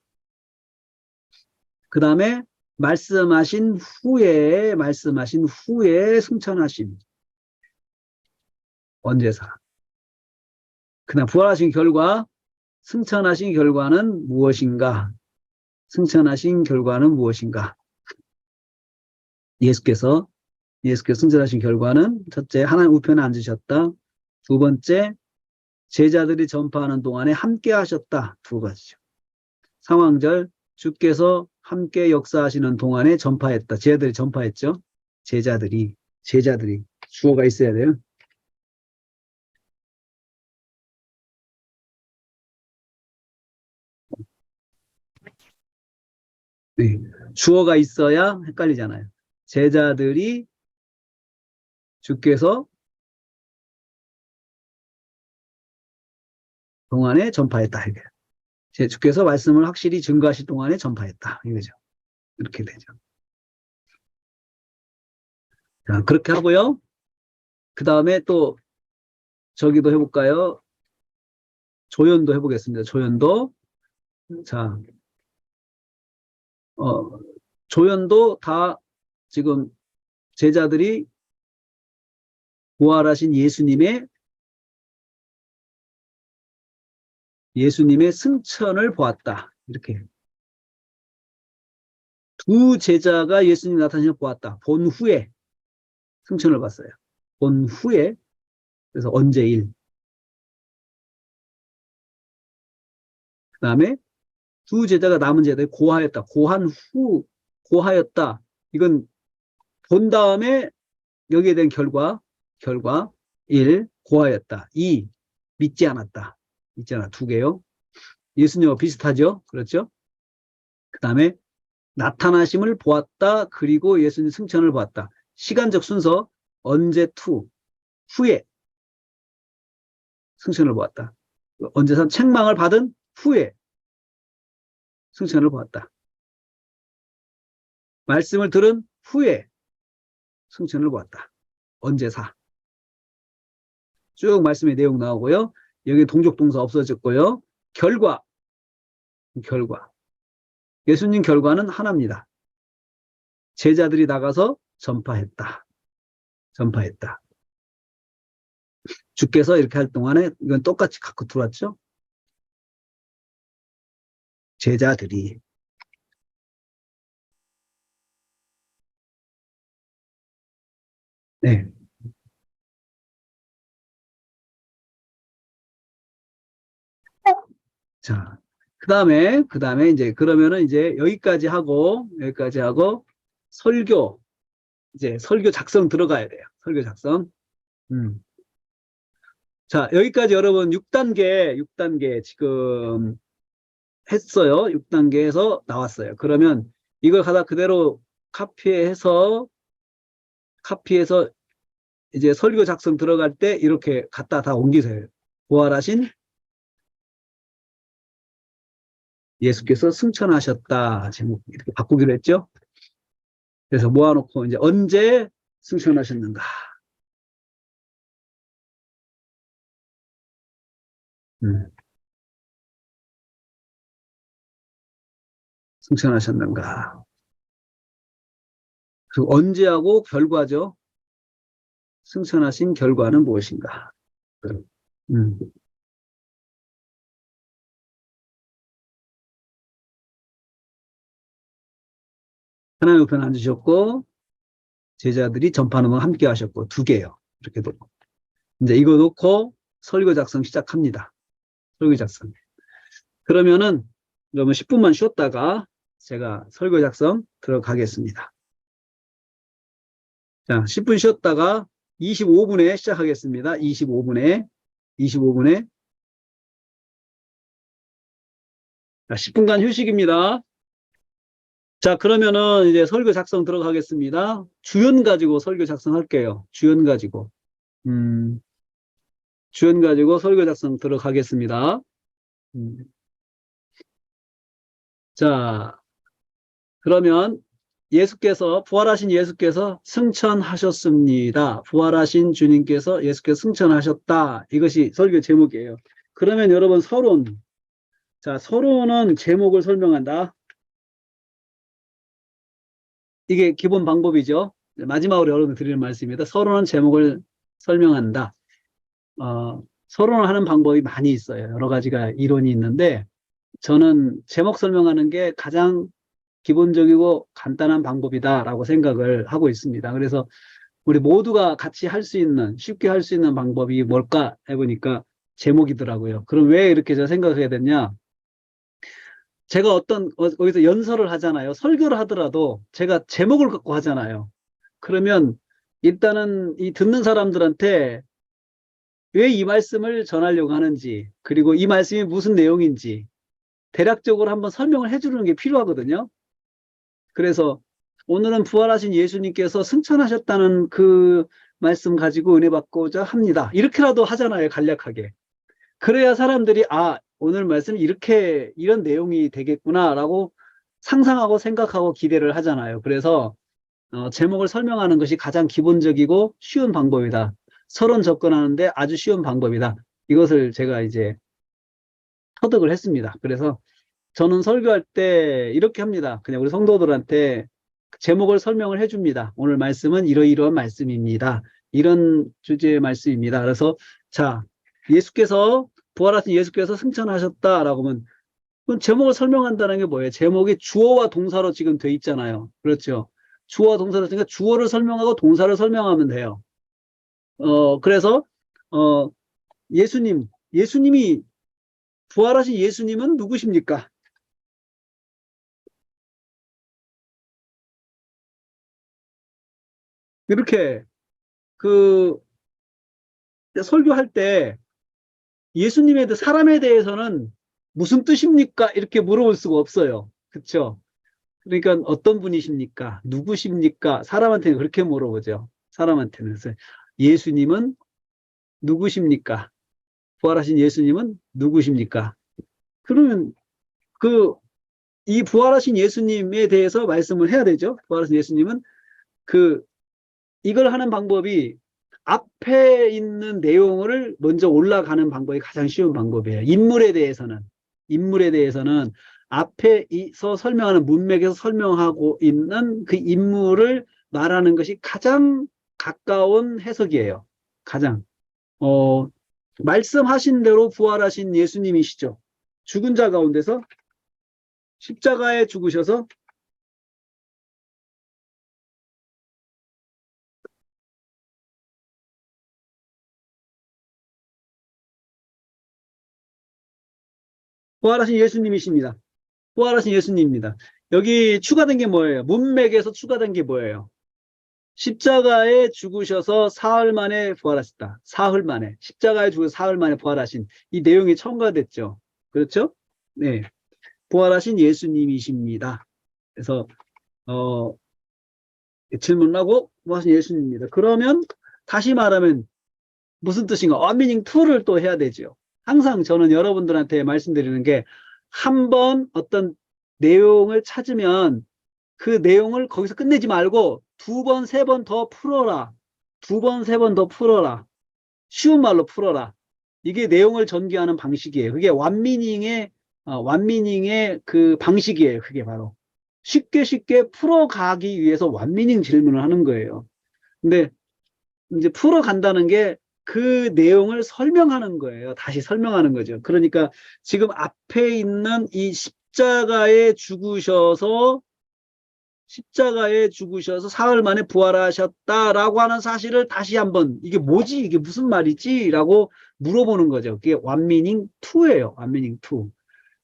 그 다음에 말씀하신 후에 승천하심. 언제사. 그다음 부활하신 결과, 승천하신 결과는 무엇인가? 승천하신 결과는 무엇인가? 예수께서 승천하신 결과는 첫째, 하나님 우편에 앉으셨다. 두 번째, 제자들이 전파하는 동안에 함께 하셨다. 두 가지죠. 상황절, 주께서 함께 역사하시는 동안에 전파했다. 제자들이 전파했죠. 제자들이 주어가 있어야 돼요. 네. 주어가 있어야 헷갈리잖아요. 제자들이 주께서 동안에 전파했다. 이게. 주께서 말씀을 확실히 증거하실 동안에 전파했다. 이거죠. 이렇게 되죠. 자, 그렇게 하고요. 그 다음에 또 저기도 해볼까요? 조연도 해보겠습니다. 조연도. 자, 조연도 다 지금 제자들이 부활하신 예수님의 승천을 보았다. 이렇게. 두 제자가 예수님 나타나셔 보았다. 본 후에 승천을 봤어요. 본 후에. 그래서 언제일. 그 다음에 두 제자가 남은 제자들이 고하였다. 고하였다. 이건 본 다음에 여기에 대한 결과 1. 고하였다. 2. 믿지 않았다. 있잖아. 두 개요. 예수님과 비슷하죠. 그렇죠? 그 다음에 나타나심을 보았다. 그리고 예수님 승천을 보았다. 시간적 순서 언제 후에 승천을 보았다. 언제산 책망을 받은 후에 승천을 보았다. 말씀을 들은 후에 승천을 보았다. 언제사. 쭉 말씀의 내용 나오고요. 여기 동족동사 없어졌고요. 결과. 예수님 결과는 하나입니다. 제자들이 나가서 전파했다. 주께서 이렇게 할 동안에 이건 똑같이 갖고 들어왔죠. 제자들이. 네. 자, 그 다음에 이제 그러면은 이제 여기까지 하고 설교 작성 들어가야 돼요. 설교 작성. 자, 여기까지 여러분 6단계 지금 했어요. 6단계에서 나왔어요. 그러면 이걸 갖다 그대로 카피해서 이제 설교 작성 들어갈 때 이렇게 갖다 다 옮기세요. 부활하신 예수께서 승천하셨다. 제목 이렇게 바꾸기로 했죠. 그래서 모아놓고 이제 언제 승천하셨는가. 승천하셨는가. 그리고 언제하고 결과죠. 승천하신 결과는 무엇인가. 하나님 우편 앉으셨고 제자들이 전파하는 건 함께 하셨고 2개요. 이렇게 놓고 이제 이거 놓고 설교 작성 시작합니다. 설교 작성. 그러면 10분만 쉬었다가 제가 설교 작성 들어가겠습니다. 자, 10분 쉬었다가 25분에 시작하겠습니다. 25분에. 자, 10분간 휴식입니다. 자, 그러면은 이제 설교 작성 들어가겠습니다. 주연 가지고 설교 작성할게요. 주연 가지고 설교 작성 들어가겠습니다. 자, 그러면 부활하신 예수께서 승천하셨습니다. 부활하신 주님께서 예수께서 승천하셨다. 이것이 설교 제목이에요. 그러면 여러분 서론 자, 서론은 제목을 설명한다. 이게 기본 방법이죠. 마지막으로 여러분들 드리는 말씀입니다. 서론은 제목을 설명한다. 서론을 하는 방법이 많이 있어요. 여러 가지가 이론이 있는데, 저는 제목 설명하는 게 가장 기본적이고 간단한 방법이다라고 생각을 하고 있습니다. 그래서 우리 모두가 같이 할 수 있는, 쉽게 할 수 있는 방법이 뭘까 해보니까 제목이더라고요. 그럼 왜 이렇게 제가 생각하게 됐냐? 제가 어디서 연설을 하잖아요. 설교를 하더라도 제가 제목을 갖고 하잖아요. 그러면 일단은 이 듣는 사람들한테 왜 이 말씀을 전하려고 하는지, 그리고 이 말씀이 무슨 내용인지 대략적으로 한번 설명을 해주는 게 필요하거든요. 그래서 오늘은 부활하신 예수님께서 승천하셨다는 그 말씀 가지고 은혜 받고자 합니다. 이렇게라도 하잖아요, 간략하게. 그래야 사람들이 오늘 말씀 이런 내용이 되겠구나라고 상상하고 생각하고 기대를 하잖아요. 그래서 제목을 설명하는 것이 가장 기본적이고 쉬운 방법이다. 서론 접근하는데 아주 쉬운 방법이다. 이것을 제가 이제 터득을 했습니다. 그래서 저는 설교할 때 이렇게 합니다. 그냥 우리 성도들한테 제목을 설명을 해줍니다. 오늘 말씀은 이러이러한 말씀입니다. 이런 주제의 말씀입니다. 그래서 자, 부활하신 예수께서 승천하셨다라고 하면 그럼 제목을 설명한다는 게 뭐예요? 제목이 주어와 동사로 지금 돼 있잖아요. 그렇죠? 주어와 동사로 있으니까 주어를 설명하고 동사를 설명하면 돼요. 그래서 예수님이 부활하신 예수님은 누구십니까? 이렇게 그 설교할 때 사람에 대해서는 무슨 뜻입니까? 이렇게 물어볼 수가 없어요. 그렇죠? 그러니까 어떤 분이십니까? 누구십니까? 사람한테는 그렇게 물어보죠. 사람한테는. 그래서 예수님은 누구십니까? 부활하신 예수님은 누구십니까? 그러면 그 이 부활하신 예수님에 대해서 말씀을 해야 되죠. 부활하신 예수님은 그 이걸 하는 방법이 앞에 있는 내용을 먼저 올라가는 방법이 가장 쉬운 방법이에요. 인물에 대해서는 앞에서 설명하는 문맥에서 설명하고 있는 그 인물을 말하는 것이 가장 가까운 해석이에요. 가장. 말씀하신 대로 부활하신 예수님이시죠. 죽은 자 가운데서 십자가에 죽으셔서 부활하신 예수님이십니다. 부활하신 예수님입니다. 여기 추가된 게 뭐예요? 문맥에서 추가된 게 뭐예요? 십자가에 죽으셔서 사흘 만에 부활하셨다. 사흘 만에. 십자가에 죽어서 사흘 만에 부활하신 이 내용이 첨가됐죠. 그렇죠? 네. 부활하신 예수님이십니다. 그래서 질문하고 부활하신 예수님입니다. 그러면 다시 말하면 무슨 뜻인가? 원미닝 2를 또 해야 되죠. 항상 저는 여러분들한테 말씀드리는 게 한 번 어떤 내용을 찾으면 그 내용을 거기서 끝내지 말고 두 번, 세 번 더 풀어라. 두 번, 세 번 더 풀어라. 쉬운 말로 풀어라. 이게 내용을 전개하는 방식이에요. 그게 완미닝의 그 방식이에요. 그게 바로. 쉽게 쉽게 풀어가기 위해서 완미닝 질문을 하는 거예요. 근데 이제 풀어간다는 게 그 내용을 설명하는 거예요. 다시 설명하는 거죠. 그러니까 지금 앞에 있는 이 십자가에 죽으셔서 사흘 만에 부활하셨다라고 하는 사실을 다시 한번 이게 뭐지? 이게 무슨 말이지? 라고 물어보는 거죠. 그게 완미닝 2예요. 완미닝 2.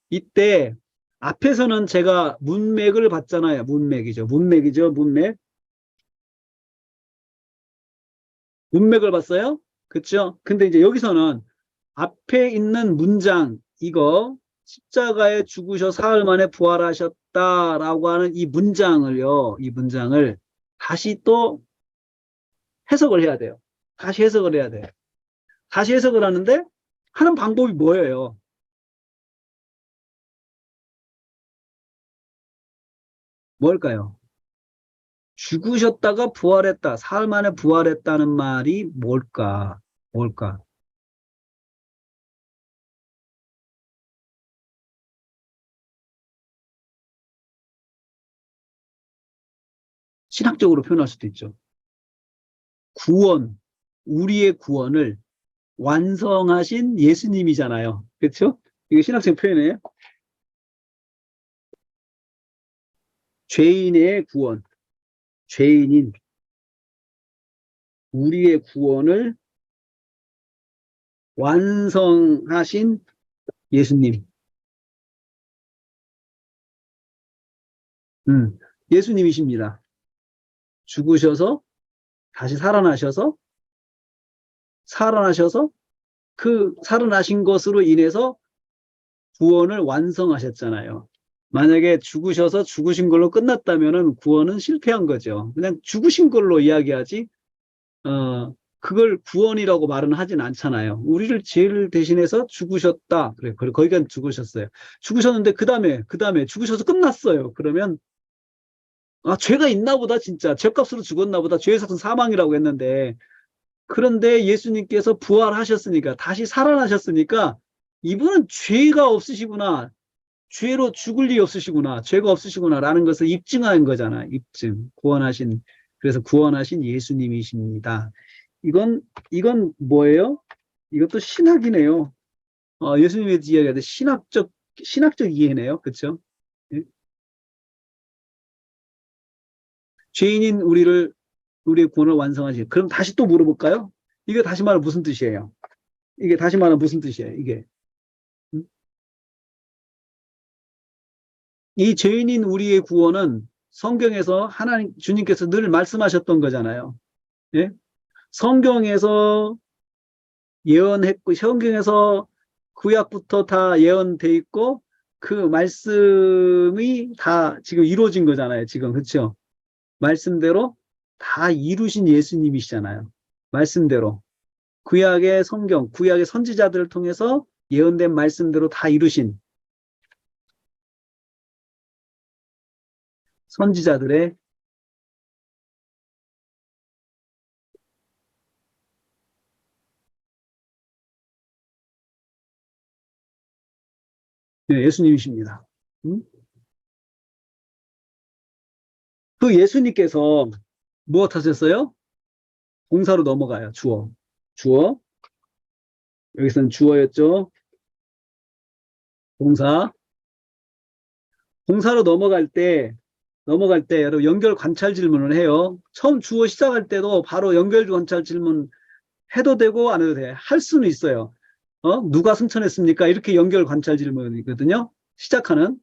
이때 앞에서는 제가 문맥을 봤잖아요. 문맥이죠. 문맥. 문맥을 봤어요? 그렇죠? 근데 이제 여기서는 앞에 있는 문장 이거 십자가에 죽으셔 사흘 만에 부활하셨다라고 하는 이 문장을 다시 또 해석을 해야 돼요. 다시 해석을 해야 돼요. 다시 해석을 하는데 하는 방법이 뭐예요? 뭘까요? 죽으셨다가 부활했다. 사흘 만에 부활했다는 말이 뭘까? 뭘까? 신학적으로 표현할 수도 있죠. 구원, 우리의 구원을 완성하신 예수님이잖아요. 그렇죠? 이거 신학적 표현이에요. 죄인의 구원, 죄인인 우리의 구원을 완성하신 예수님. 예수님이십니다. 죽으셔서 다시 살아나셔서 그 살아나신 것으로 인해서 구원을 완성하셨잖아요. 만약에 죽으셔서 죽으신 걸로 끝났다면은 구원은 실패한 거죠. 그냥 죽으신 걸로 이야기하지, 그걸 구원이라고 말은 하진 않잖아요. 우리를 죄를 대신해서 죽으셨다. 그래, 거기까지 죽으셨어요. 죽으셨는데, 그 다음에 죽으셔서 끝났어요. 그러면, 아, 죄가 있나 보다, 진짜. 죄값으로 죽었나 보다. 죄의 삭은 사망이라고 했는데, 그런데 예수님께서 부활하셨으니까, 다시 살아나셨으니까, 이분은 죄가 없으시구나. 죄로 죽을 일이 없으시구나. 죄가 없으시구나라는 것을 입증한 거잖아. 입증. 그래서 구원하신 예수님이십니다. 이건 뭐예요? 이것도 신학이네요. 예수님에 대해 이야기하는데 신학적 이해네요. 그쵸? 예? 죄인인 우리의 구원을 완성하시. 그럼 다시 또 물어볼까요? 이게 다시 말하면 무슨 뜻이에요? 이게 다시 말하면 무슨 뜻이에요? 이게. 음? 이 죄인인 우리의 구원은 성경에서 주님께서 늘 말씀하셨던 거잖아요. 예? 성경에서 예언했고, 성경에서 구약부터 다 예언돼 있고, 그 말씀이 다 지금 이루어진 거잖아요. 지금, 그렇죠? 말씀대로 다 이루신 예수님이시잖아요. 말씀대로. 구약의 선지자들을 통해서 예언된 말씀대로 다 이루신 선지자들의 예수님이십니다. 음? 그 예수님께서 무엇 하셨어요? 동사로 넘어가요. 주어. 주어. 여기서는 주어였죠. 동사. 동사로 넘어갈 때 여러분 연결 관찰 질문을 해요. 처음 주어 시작할 때도 바로 연결 관찰 질문 해도 되고 안 해도 돼. 할 수는 있어요. 누가 승천했습니까? 이렇게 연결 관찰 질문이거든요.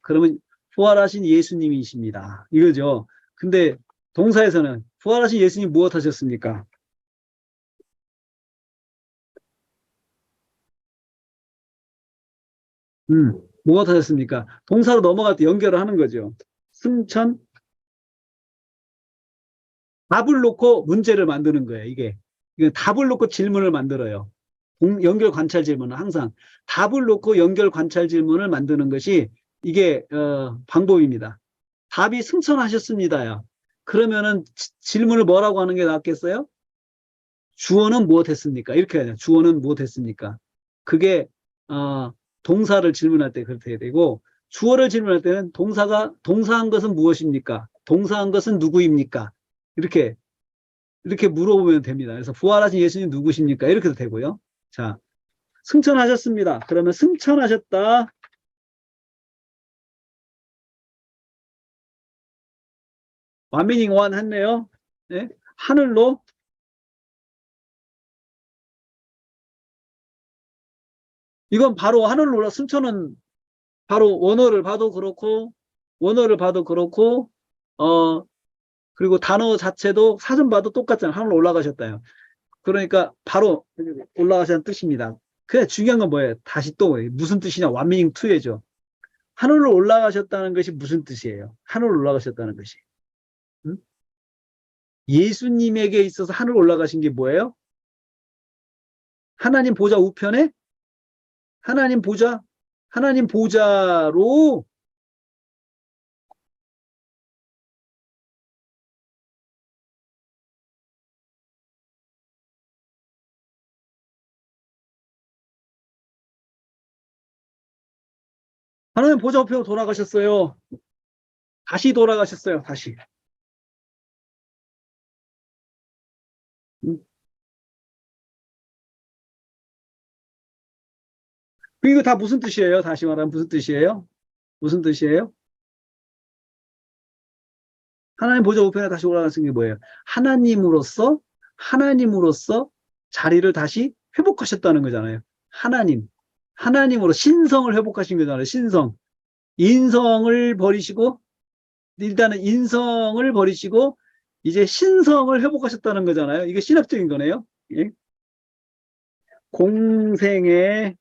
그러면 부활하신 예수님이십니다. 이거죠. 근데 동사에서는 부활하신 예수님 무엇 하셨습니까? 무엇 하셨습니까? 동사로 넘어갈 때 연결을 하는 거죠. 승천, 답을 놓고 문제를 만드는 거예요, 이게. 이거 답을 놓고 질문을 만들어요. 연결 관찰 질문은 항상 답을 놓고 연결 관찰 질문을 만드는 것이 이게 방법입니다. 답이 승천하셨습니다야. 그러면은 질문을 뭐라고 하는 게 낫겠어요? 주어는 무엇했습니까? 이렇게 해야 돼요. 주어는 무엇했습니까? 그게 동사를 질문할 때 그렇게 해야 되고 주어를 질문할 때는 동사한 것은 무엇입니까? 동사한 것은 누구입니까? 이렇게 물어보면 됩니다. 그래서 부활하신 예수님 누구십니까? 이렇게도 되고요. 자, 승천하셨습니다. 그러면 승천하셨다. 완미닝 원 했네요. 네? 하늘로. 이건 바로 하늘로 승천은 바로 원어를 봐도 그렇고, 어, 그리고 단어 자체도 사전 봐도 똑같잖아요. 하늘로 올라가셨다요. 그러니까 바로 올라가시는 뜻입니다. 그래, 중요한 건 뭐예요? 다시 또 무슨 뜻이냐? 완미닝 2예죠. 하늘로 올라가셨다는 것이 무슨 뜻이에요? 하늘로 올라가셨다는 것이. 응? 예수님에게 있어서 하늘 올라가신 게 뭐예요? 하나님 보좌 우편에 하나님 보좌 하나님 보좌로 하나님 보좌 우편으로 돌아가셨어요. 다시 돌아가셨어요. 다시. 음. 이거 다 무슨 뜻이에요? 다시 말하면 무슨 뜻이에요? 무슨 뜻이에요? 하나님 보좌 우편에 다시 올라가는 게 뭐예요? 하나님으로서 자리를 다시 회복하셨다는 거잖아요. 하나님. 하나님으로 신성을 회복하신 거잖아요. 신성. 인성을 버리시고, 일단은 인성을 버리시고, 이제 신성을 회복하셨다는 거잖아요. 이게 신학적인 거네요. 예? 공생에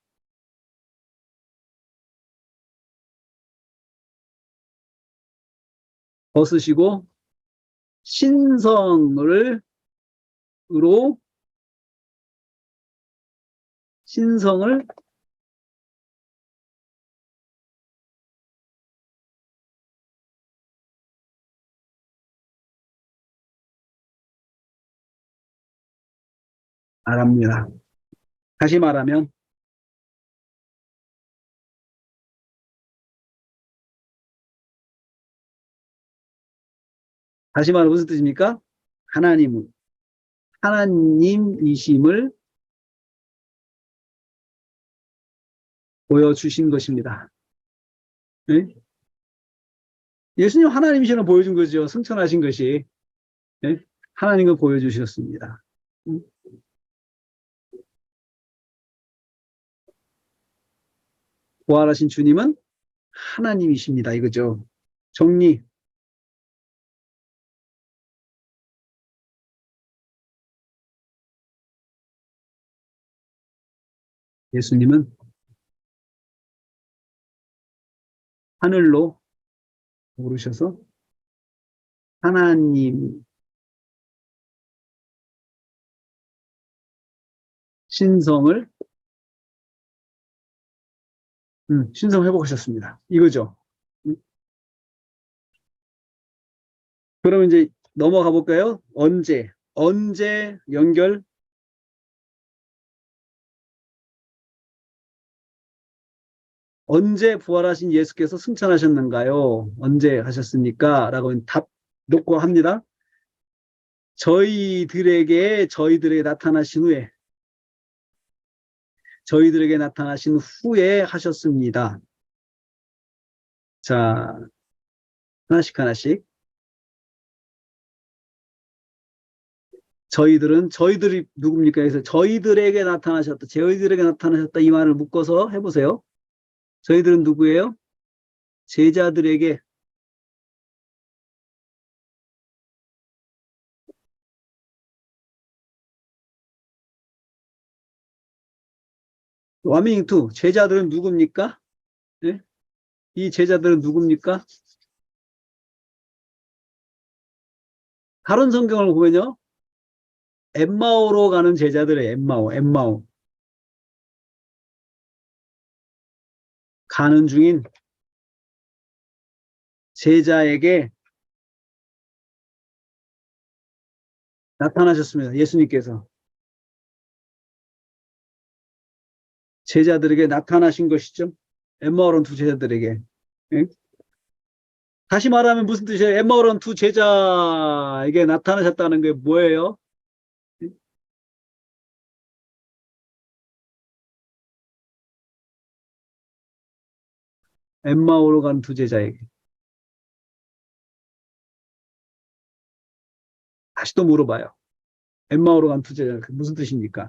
벗으시고, 신성을, 으로, 신성을 말합니다. 다시 말하면, 다시 말하면 무슨 뜻입니까? 하나님, 하나님이심을 보여주신 것입니다. 예? 예수님 하나님이심을 보여준 거죠. 승천하신 것이. 예? 하나님을 보여주셨습니다. 음. 부활하신 주님은 하나님이십니다. 이거죠. 정리. 예수님은 하늘로 오르셔서 하나님 신성을 신성 회복하셨습니다. 이거죠. 음. 그러면 이제 넘어가 볼까요? 언제 연결? 언제 부활하신 예수께서 승천하셨는가요? 언제 하셨습니까? 라고 답 놓고 합니다. 저희들에게 나타나신 후에 하셨습니다. 자, 하나씩. 저희들이 누굽니까? 그래서 저희들에게 나타나셨다 이 말을 묶어서 해보세요. 저희들은 누구예요? 제자들에게 와밍 투 제자들은 누굽니까? 네? 이 제자들은 누굽니까? 다른 성경을 보면요. 엠마오로 가는 제자들의 엠마오. 가는 중인 제자에게 나타나셨습니다. 예수님께서. 제자들에게 나타나신 것이죠. 엠마오로 온 두 제자들에게. 예? 다시 말하면 무슨 뜻이에요? 엠마오로 온 두 제자에게 나타나셨다는 게 뭐예요? 엠마오로 간 두 제자에게. 다시 또 물어봐요. 엠마오로 간 두 제자, 무슨 뜻입니까?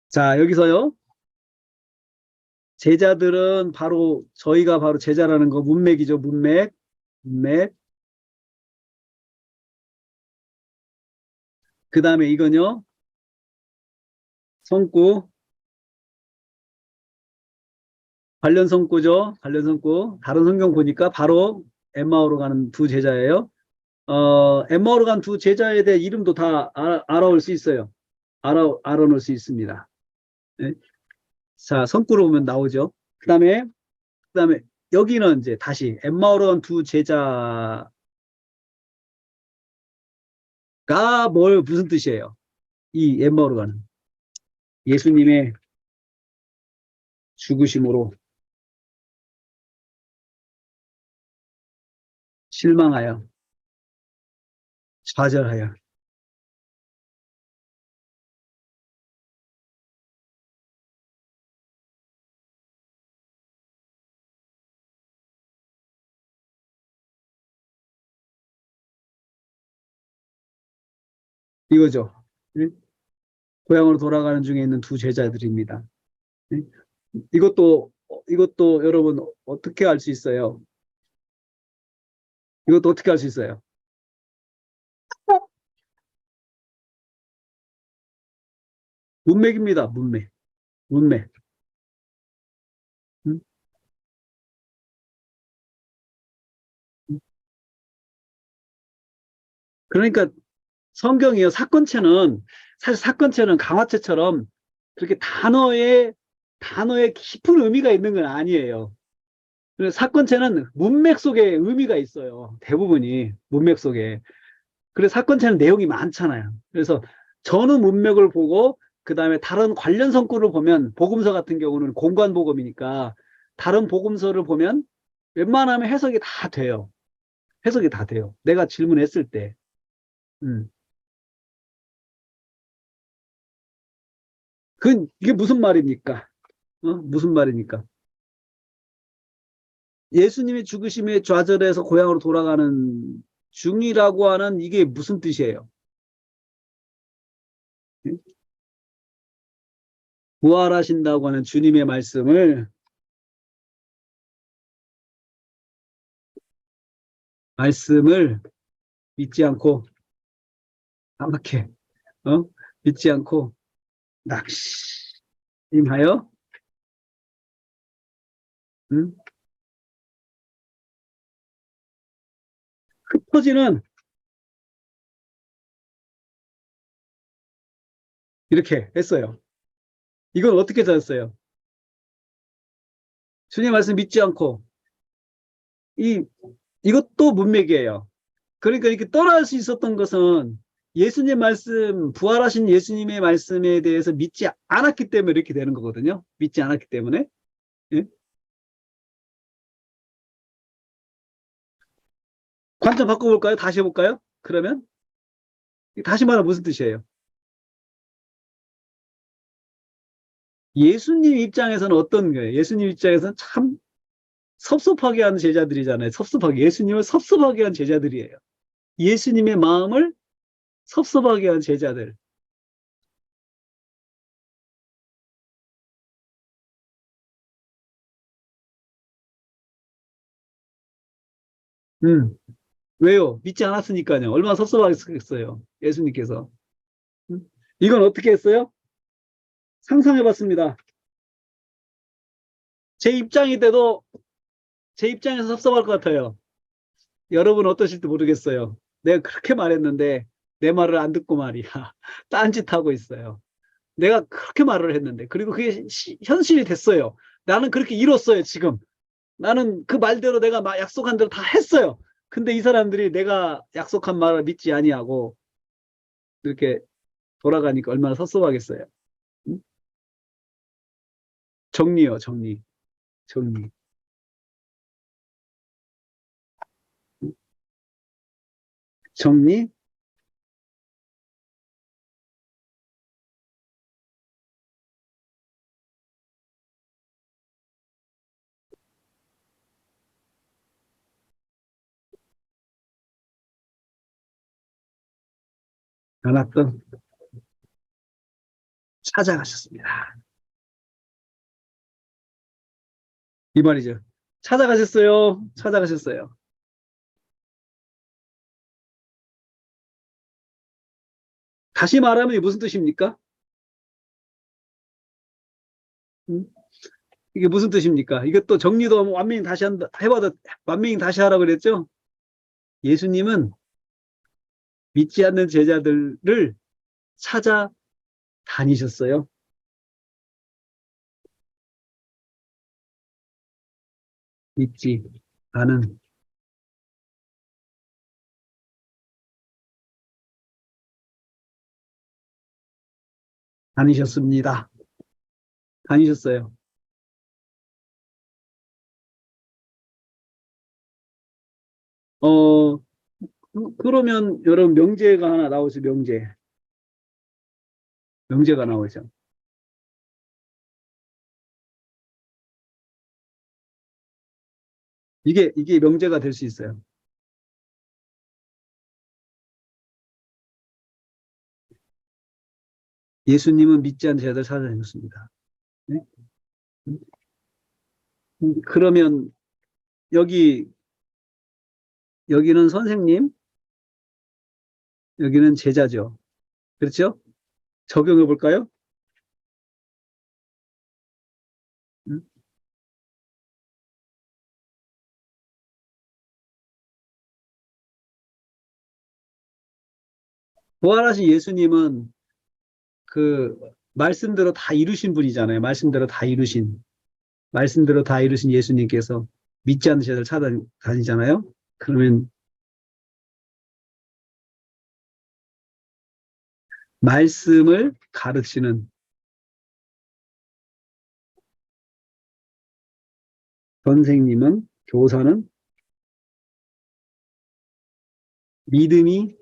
자, 여기서요. 제자들은 저희가 바로 제자라는 거, 문맥이죠, 문맥. 그 다음에 이건요, 성구, 관련 성구죠, 관련 성구. 다른 성경 보니까 바로 엠마오로 가는 두 제자예요. 엠마오로 간 두 제자에 대해 이름도 다 알아올 수 있어요. 알아놓을 수 있습니다. 네. 자, 성구로 보면 나오죠. 그 다음에, 여기는 이제 다시 엠마오로 간 두 제자가 무슨 뜻이에요? 이 엠마오로 가는. 예수님의 죽으심으로 실망하여 좌절하여 이거죠. 예? 고향으로 돌아가는 중에 있는 두 제자들입니다. 예? 이것도 여러분 어떻게 알 수 있어요? 이것도 어떻게 알 수 있어요? 문맥입니다. 문맥. 문맥. 음? 그러니까 성경이요. 사실 사건체는 강화체처럼 그렇게 단어에 깊은 의미가 있는 건 아니에요. 그래서 사건체는 문맥 속에 의미가 있어요. 대부분이 문맥 속에. 그래서 사건체는 내용이 많잖아요. 그래서 전후 문맥을 보고 그 다음에 다른 관련 성구를 보면 복음서 같은 경우는 공관 복음이니까 다른 복음서를 보면 웬만하면 해석이 다 돼요. 해석이 다 돼요. 내가 질문했을 때. 음. 이게 무슨 말입니까? 무슨 말입니까? 예수님이 죽으심에 좌절해서 고향으로 돌아가는 중이라고 하는 이게 무슨 뜻이에요? 부활하신다고 하는 주님의 말씀을 믿지 않고, 까맣게, 어? 믿지 않고, 낙심하여, 응? 흩어지는, 이렇게 했어요. 이건 어떻게 찾았어요? 주님 말씀 믿지 않고, 이, 이것도 문맥이에요. 그러니까 이렇게 떠날 수 있었던 것은 예수님 말씀, 부활하신 예수님의 말씀에 대해서 믿지 않았기 때문에 이렇게 되는 거거든요. 믿지 않았기 때문에. 예? 관점 바꿔볼까요? 다시 해볼까요? 그러면 다시 말하면 무슨 뜻이에요? 예수님 입장에서는 어떤 거예요? 예수님 입장에서는 참 섭섭하게 하는 제자들이잖아요. 예수님을 섭섭하게 한 제자들이에요. 예수님의 마음을 섭섭하게 한 제자들. 음, 왜요? 믿지 않았으니까요. 얼마나 섭섭하겠어요. 예수님께서. 이건 어떻게 했어요? 상상해 봤습니다. 제 입장이 돼도 제 입장에서 섭섭할 것 같아요. 여러분 어떠실지 모르겠어요. 내가 그렇게 말했는데 내 말을 안 듣고 말이야. 딴짓하고 있어요. 내가 그렇게 말을 했는데 그리고 그게 현실이 됐어요. 나는 그렇게 이뤘어요, 지금. 나는 그 말대로 내가 약속한 대로 다 했어요. 근데 이 사람들이 내가 약속한 말을 믿지 아니하고 이렇게 돌아가니까 얼마나 섭섭하겠어요. 응? 정리요, 정리. 정리. 정리? 않았던 찾아가셨습니다. 이 말이죠. 찾아가셨어요. 찾아가셨어요. 다시 말하면 이게 무슨 뜻입니까? 음? 이게 무슨 뜻입니까? 이것도 정리도 완명히 다시 해봐도 완명히 다시 하라고 그랬죠? 예수님은 믿지 않는 제자들을 찾아다니셨어요. 믿지 않은 다니셨습니다. 다니셨어요. 어, 그러면 여러분 명제가 하나 나오죠, 명제. 명제가 나오죠. 이게 명제가 될 수 있어요. 예수님은 믿지 않는 자들 찾아내셨습니다. 네? 그러면 여기, 여기는 선생님, 여기는 제자죠. 그렇죠? 적용해 볼까요? 음? 부활하신 예수님은 그 말씀대로 다 이루신 분이잖아요. 말씀대로 다 이루신 예수님께서 믿지 않는 자들 찾아다니잖아요. 그러면 말씀을 가르치는 선생님은, 교사는 믿음이,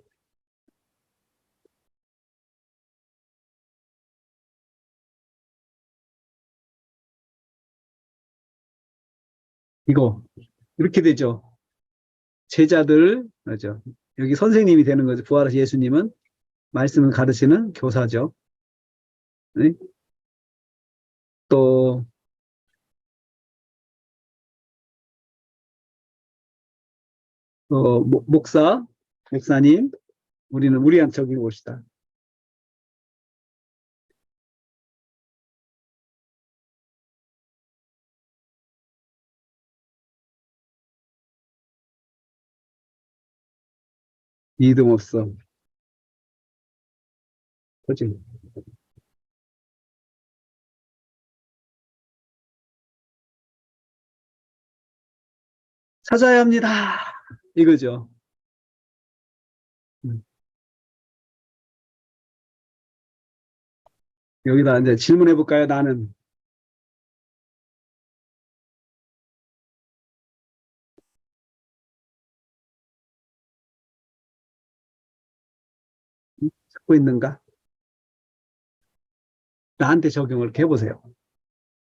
이거 이렇게 되죠. 제자들, 그죠? 여기 선생님이 되는 거죠. 부활하신 예수님은 말씀을 가르치는 교사죠. 네? 또 목사님, 우리는 우리한테 적용 봅시다. 믿음 없어. 그지? 찾아야 합니다. 이거죠. 음. 여기다 이제 질문해 볼까요? 나는 찾고 있는가? 나한테 적용을 해보세요.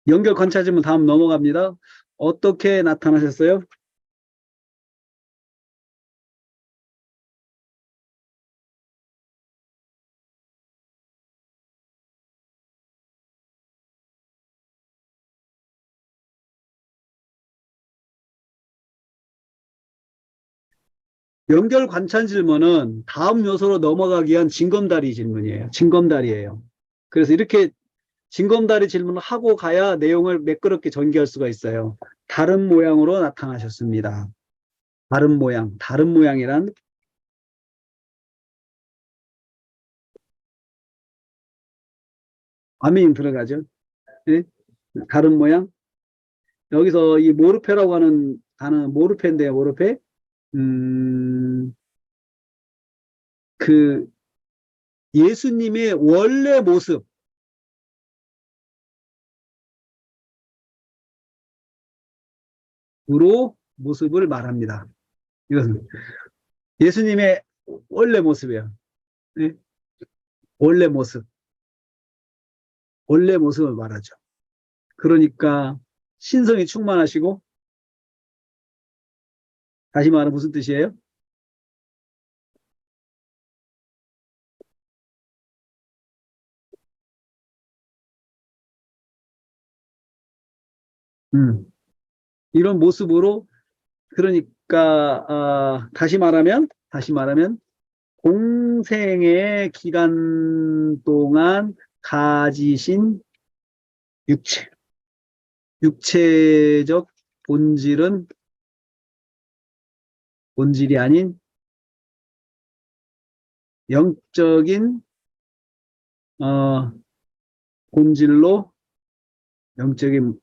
연결 관찰 질문 다음 넘어갑니다. 어떻게 나타나셨어요? 연결 관찰 질문은 다음 요소로 넘어가기 위한 징검다리 질문이에요. 징검다리예요. 그래서 이렇게 징검다리 질문을 하고 가야 내용을 매끄럽게 전개할 수가 있어요. 다른 모양으로 나타나셨습니다. 다른 모양. 다른 모양이란 아멘 들어가죠. 네? 다른 모양. 여기서 이 모르페라고 하는 단어, 모르페인데요, 모르페. 음, 그 예수님의 원래 모습으로 모습을 말합니다. 이것은 예수님의 원래 모습이에요. 네? 원래 모습, 원래 모습을 말하죠. 그러니까 신성이 충만하시고, 다시 말하면 무슨 뜻이에요? 음, 이런 모습으로, 그러니까 다시 말하면 공생의 기간 동안 가지신 육체, 육체적 본질은 본질이 아닌 영적인 어, 본질로, 영적인,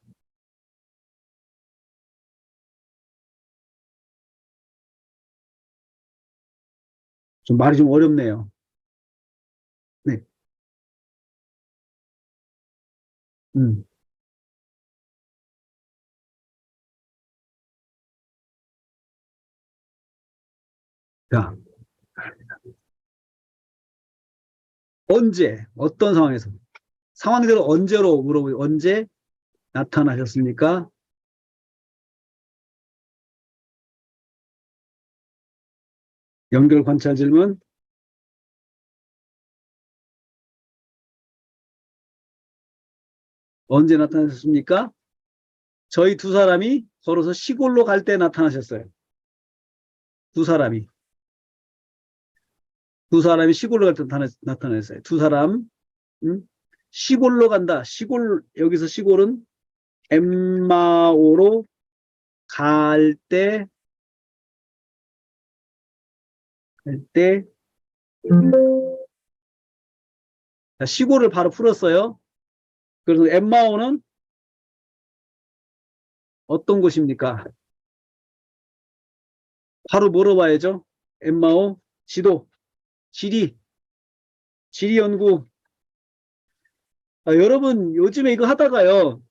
좀 말이 좀 어렵네요. 네. 음. 자, 언제, 어떤 상황에서? 상황대로 언제로 물어보요. 언제 나타나셨습니까? 연결 관찰 질문. 언제 나타나셨습니까? 저희 두 사람이 걸어서 시골로 갈 때 나타나셨어요. 두 사람이. 두 사람이 시골로 갈 때 나타났어요. 두 사람, 음? 시골로 간다. 시골, 여기서 시골은 엠마오로 갈 때, 갈 때, 자, 시골을 바로 풀었어요. 그래서 엠마오는 어떤 곳입니까? 바로 물어봐야죠. 엠마오, 지도, 지리, 지리 연구. 아, 여러분, 요즘에 이거 하다가요,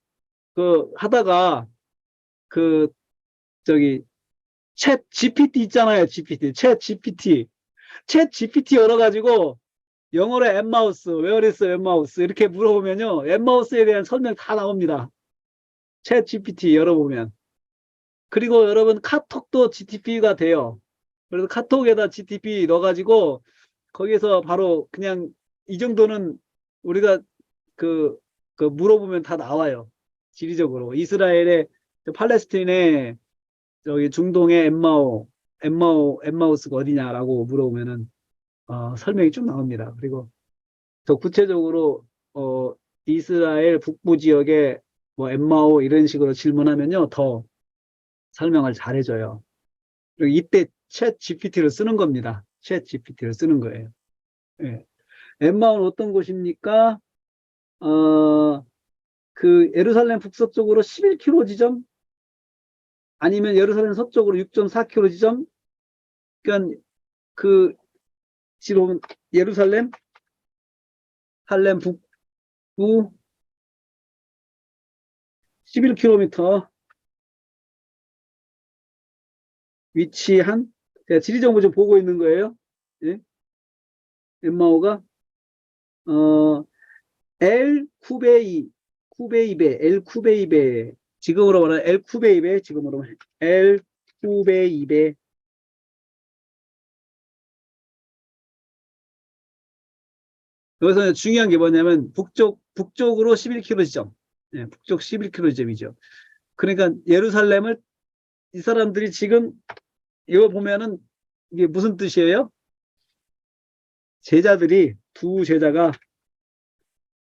하다가, 그, 저기, 챗 GPT 있잖아요, GPT. 챗 GPT. 챗 GPT 열어가지고, 영어로 엠마우스, where is 엠마우스? 이렇게 물어보면요, 엠마우스에 대한 설명 다 나옵니다. 챗 GPT 열어보면. 그리고 여러분, 카톡도 GTP가 돼요. 그래서 카톡에다 GTP 넣어가지고, 거기에서 바로 그냥 이 정도는 우리가 그, 물어보면 다 나와요. 지리적으로. 이스라엘의, 팔레스틴의, 저기 중동의 엠마우스가 어디냐라고 물어보면은, 설명이 쭉 나옵니다. 그리고 더 구체적으로, 이스라엘 북부 지역의 뭐 엠마오 이런 식으로 질문하면요. 더 설명을 잘 해줘요. 그리고 이때 챗 GPT를 쓰는 겁니다. 챗 GPT를 쓰는 거예요. 예. 엠마오는 어떤 곳입니까? 어, 예루살렘 북서쪽으로 11km 지점 아니면 예루살렘 서쪽으로 6.4km 지점. 그러니까 그 지금 예루살렘 할렘 북부 11km 위치한, 제가 지리정보 좀 보고 있는 거예요. 예? 엠마오가 어, 엘 쿠베이베 엘 쿠베이베, 지금으로 말하면 엘 쿠베이베, 지금으로 말하면 엘 쿠베이베. 여기서 중요한 게 뭐냐면 북쪽으로 11km 지점. 예, 북쪽 11km 지점이죠. 그러니까 예루살렘을 이 사람들이 지금 이거 보면은 이게 무슨 뜻이에요? 제자들이, 두 제자가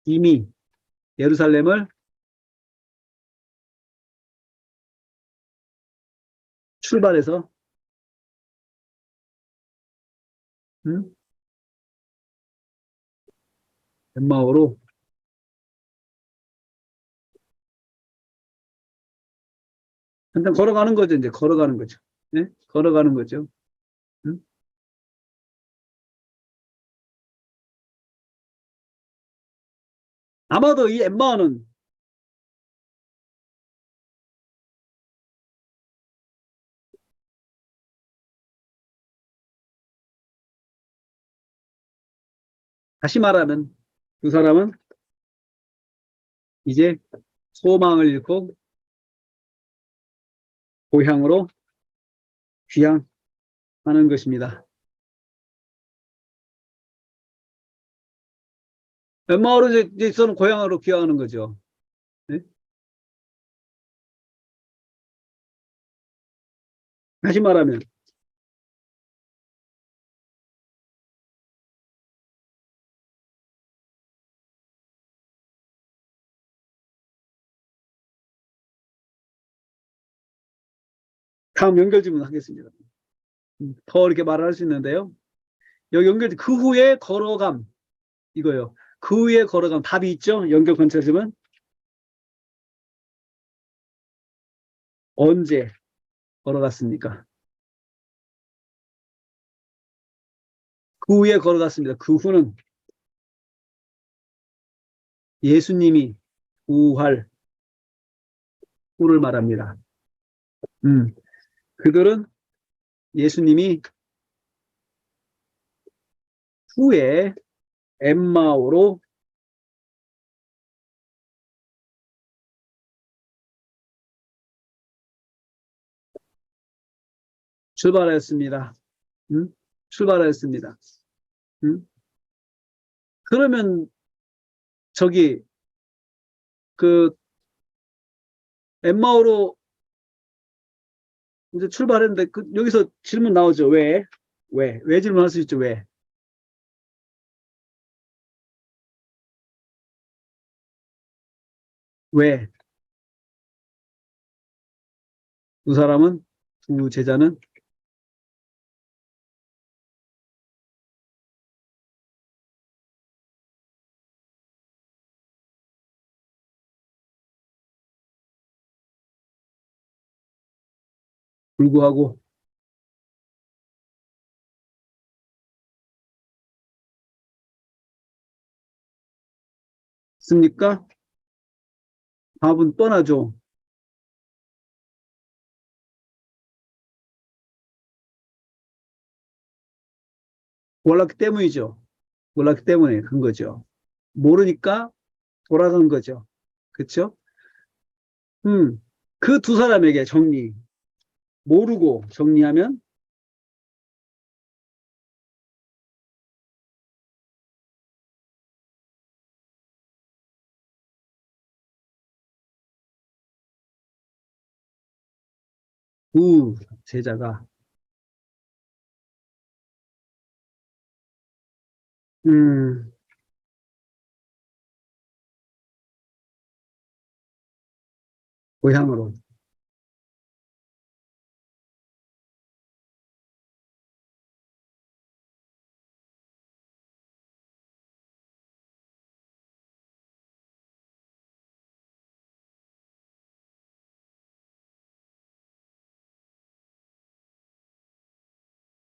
이미 예루살렘을 출발해서 음? 엠마오로 일단 걸어가는 거죠. 이제 걸어가는 거죠. 예? 걸어가는 거죠. 음? 아마도 이 엠마오는 다시 말하면 두 사람은 이제 소망을 잃고 고향으로 귀향하는 것입니다. 엠마오로 이제 저는 고향으로 귀향하는 거죠. 네? 다시 말하면 다음 연결 질문 하겠습니다. 더 이렇게 말을 할 수 있는데요. 여기 연결, 그 후에 걸어감, 이거요. 그 후에 걸어감, 답이 있죠? 연결 관찰 질문. 언제 걸어갔습니까? 그 후에 걸어갔습니다. 그 후는 예수님이 부활 후를 말합니다. 그들은 예수님이 후에 엠마오로 출발하였습니다. 음? 출발하였습니다. 음? 그러면 저기 그 엠마오로 이제 출발했는데 여기서 질문 나오죠. 왜? 왜 질문할 수 있죠. 왜? 왜? 두 사람은 두 제자는 불구하고 습니까? 답은 뻔하죠. 몰랐기 때문이죠. 몰랐기 때문에 그런 거죠. 모르니까 돌아간 거죠. 그렇죠? 그 두 사람에게 정리. 모르고 정리하면 두 제자가 음, 고향으로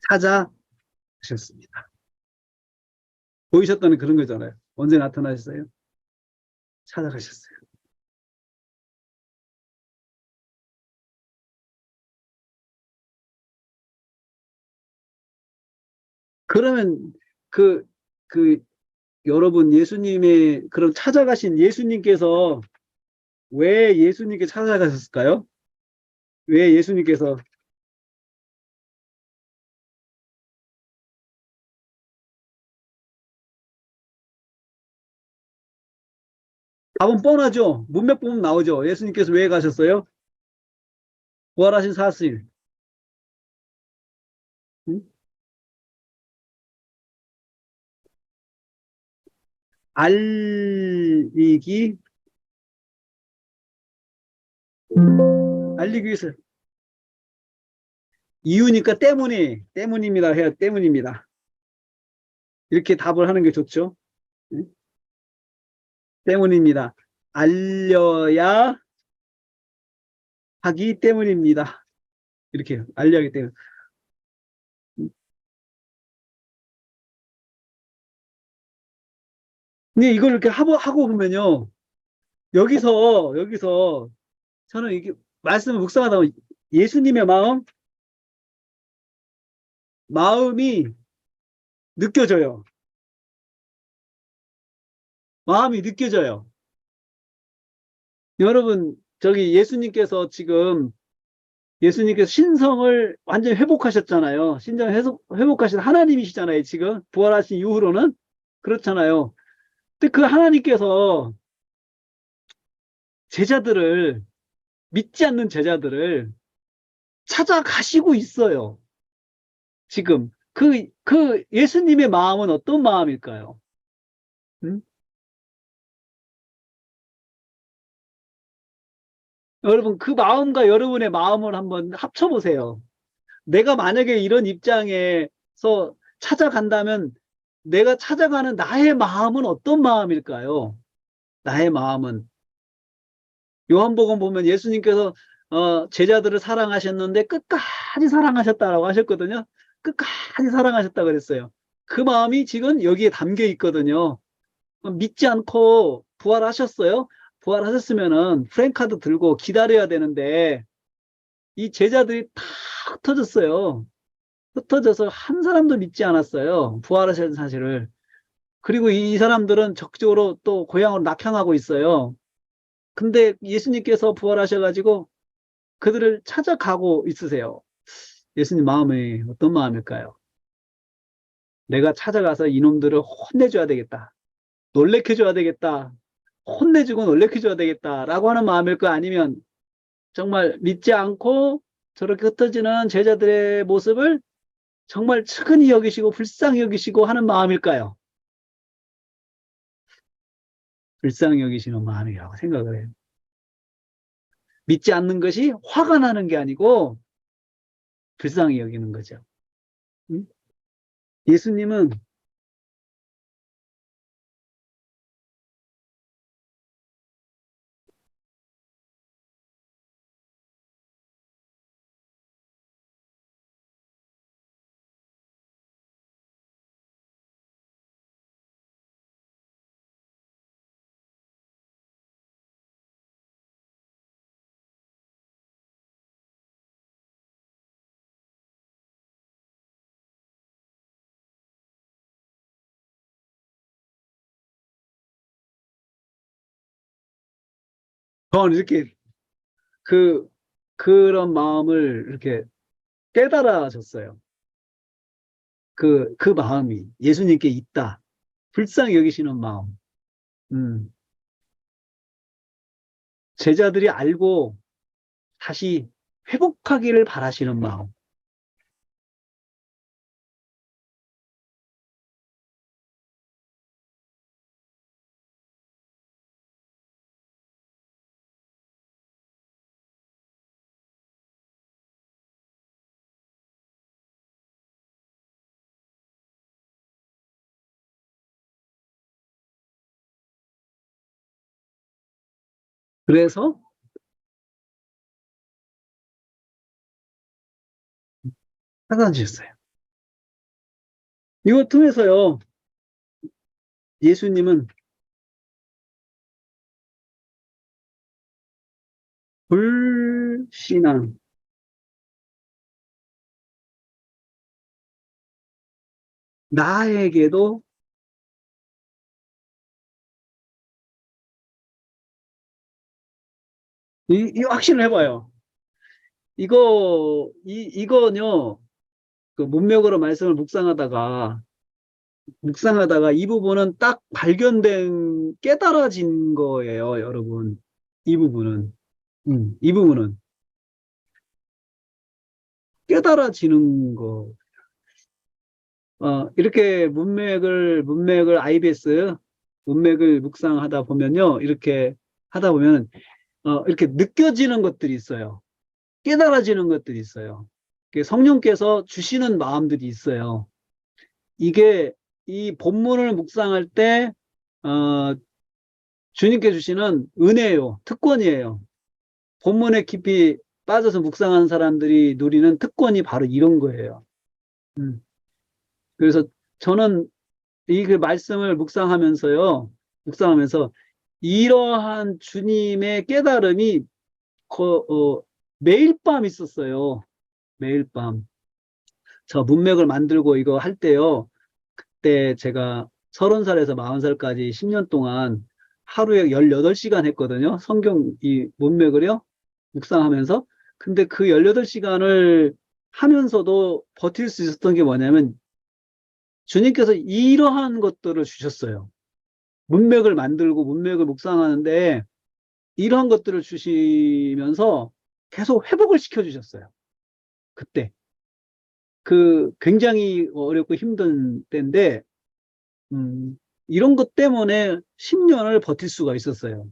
찾아가셨습니다. 보이셨다는 그런 거잖아요. 언제 나타나셨어요? 찾아가셨어요. 그러면 그, 그, 여러분 예수님의 그럼 찾아가신 예수님께서 왜 예수님께 찾아가셨을까요? 왜 예수님께서 답은 뻔하죠. 문맥 보면 나오죠. 예수님께서 왜 가셨어요? 부활하신 사실. 응? 알리기, 알리기 위해서. 이유니까 때문입니다. 해야 때문입니다. 이렇게 답을 하는 게 좋죠. 응? 때문입니다. 알려야 하기 때문입니다. 이렇게 알려야 하기 때문에. 근데 이걸 이렇게 하고 보면요. 여기서 저는 이게 말씀을 묵상하다 보면 예수님의 마음이 느껴져요. 마음이 느껴져요. 여러분, 저기 예수님께서 신성을 완전히 회복하셨잖아요. 신성 회복하신 하나님이시잖아요. 지금 부활하신 이후로는 그렇잖아요. 근데 그 하나님께서 제자들을 믿지 않는 제자들을 찾아가시고 있어요. 지금 그 예수님의 마음은 어떤 마음일까요? 음? 여러분 그 마음과 여러분의 마음을 한번 합쳐보세요. 내가 만약에 이런 입장에서 찾아간다면 내가 찾아가는 나의 마음은 어떤 마음일까요? 나의 마음은 요한복음 보면 예수님께서 제자들을 사랑하셨는데 끝까지 사랑하셨다라고 하셨거든요. 끝까지 사랑하셨다 그랬어요. 그 마음이 지금 여기에 담겨 있거든요. 믿지 않고 부활하셨어요? 부활하셨으면은 프랜카드 들고 기다려야 되는데 이 제자들이 다 흩어졌어요. 흩어져서 한 사람도 믿지 않았어요. 부활하신 사실을. 그리고 이 사람들은 적극적으로 또 고향으로 낙향하고 있어요. 근데 예수님께서 부활하셔가지고 그들을 찾아가고 있으세요. 예수님 마음이 어떤 마음일까요? 내가 찾아가서 이놈들을 혼내줘야 되겠다. 놀래켜줘야 되겠다. 혼내주고 놀래켜줘야 되겠다라고 하는 마음일까? 아니면 정말 믿지 않고 저렇게 흩어지는 제자들의 모습을 정말 측은히 여기시고 불쌍히 여기시고 하는 마음일까요? 불쌍히 여기시는 마음이라고 생각을 해요. 믿지 않는 것이 화가 나는 게 아니고 불쌍히 여기는 거죠. 응? 예수님은 저는 이렇게 그 그런 마음을 이렇게 깨달아졌어요. 그 마음이 예수님께 있다. 불쌍히 여기시는 마음. 음. 제자들이 알고 다시 회복하기를 바라시는 마음. 그래서 찾아주셨어요. 이거 통해서요, 예수님은 불신앙, 나에게도 이 확신을 해봐요. 이거는요, 그 문맥으로 말씀을 묵상하다가 이 부분은 딱 발견된, 깨달아진 거예요, 여러분. 이 부분은. 이 부분은 깨달아지는 거. 이렇게 문맥을 IBS, 문맥을 묵상하다 보면요, 이렇게 하다 보면, 이렇게 느껴지는 것들이 있어요. 깨달아지는 것들이 있어요. 성령께서 주시는 마음들이 있어요. 이게 이 본문을 묵상할 때 주님께 주시는 은혜예요. 특권이에요. 본문에 깊이 빠져서 묵상하는 사람들이 누리는 특권이 바로 이런 거예요. 음. 그래서 저는 이 그 말씀을 묵상하면서 이러한 주님의 깨달음이 매일 밤 있었어요. 매일 밤. 저 문맥을 만들고 이거 할 때요. 그때 제가 30살에서 40살까지 10년 동안 하루에 18시간 했거든요. 성경 이 문맥을요. 묵상하면서. 근데 그 18시간을 하면서도 버틸 수 있었던 게 뭐냐면 주님께서 이러한 것들을 주셨어요. 문맥을 만들고 문맥을 묵상하는데 이러한 것들을 주시면서 계속 회복을 시켜주셨어요. 그때. 그 굉장히 어렵고 힘든 때인데 이런 것 때문에 10년을 버틸 수가 있었어요.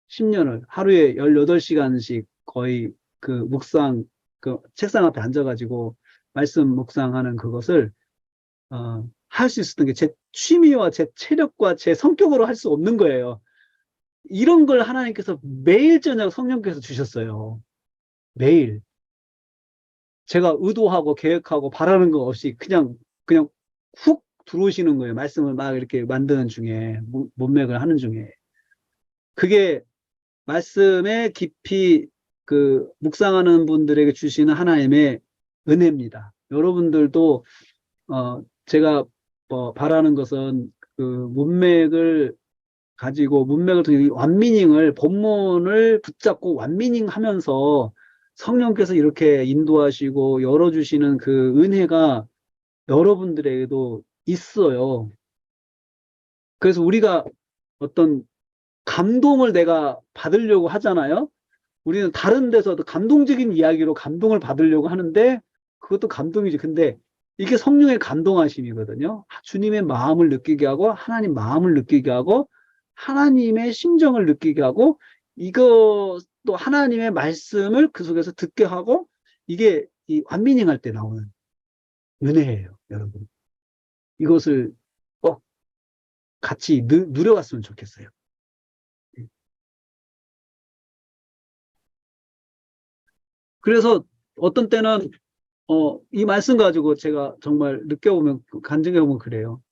10년을 하루에 18시간씩 거의 그 묵상 그 책상 앞에 앉아가지고 말씀 묵상하는 그것을 할 수 있었던 게 제 취미와 제 체력과 제 성격으로 할 수 없는 거예요. 이런 걸 하나님께서 매일 저녁 성령께서 주셨어요. 매일. 제가 의도하고 계획하고 바라는 거 없이 그냥 훅 들어오시는 거예요. 말씀을 막 이렇게 만드는 중에, 문맥을 하는 중에. 그게 말씀에 깊이 그 묵상하는 분들에게 주시는 하나님의 은혜입니다. 여러분들도 제가 뭐 바라는 것은 그 문맥을 가지고 문맥을 통해 완미닝을 본문을 붙잡고 완미닝 하면서 성령께서 이렇게 인도하시고 열어주시는 그 은혜가 여러분들에게도 있어요. 그래서 우리가 어떤 감동을 내가 받으려고 하잖아요. 우리는 다른 데서도 감동적인 이야기로 감동을 받으려고 하는데 그것도 감동이지. 근데 이게 성령의 감동하심이거든요. 주님의 마음을 느끼게 하고 하나님 마음을 느끼게 하고 하나님의 심정을 느끼게 하고 이거 또 하나님의 말씀을 그 속에서 듣게 하고 이게 이 완미닝 할 때 나오는 은혜예요, 여러분. 이것을 꼭 같이 누려갔으면 좋겠어요. 그래서 어떤 때는 이 말씀 가지고 제가 정말 느껴보면 간증해보면 그래요.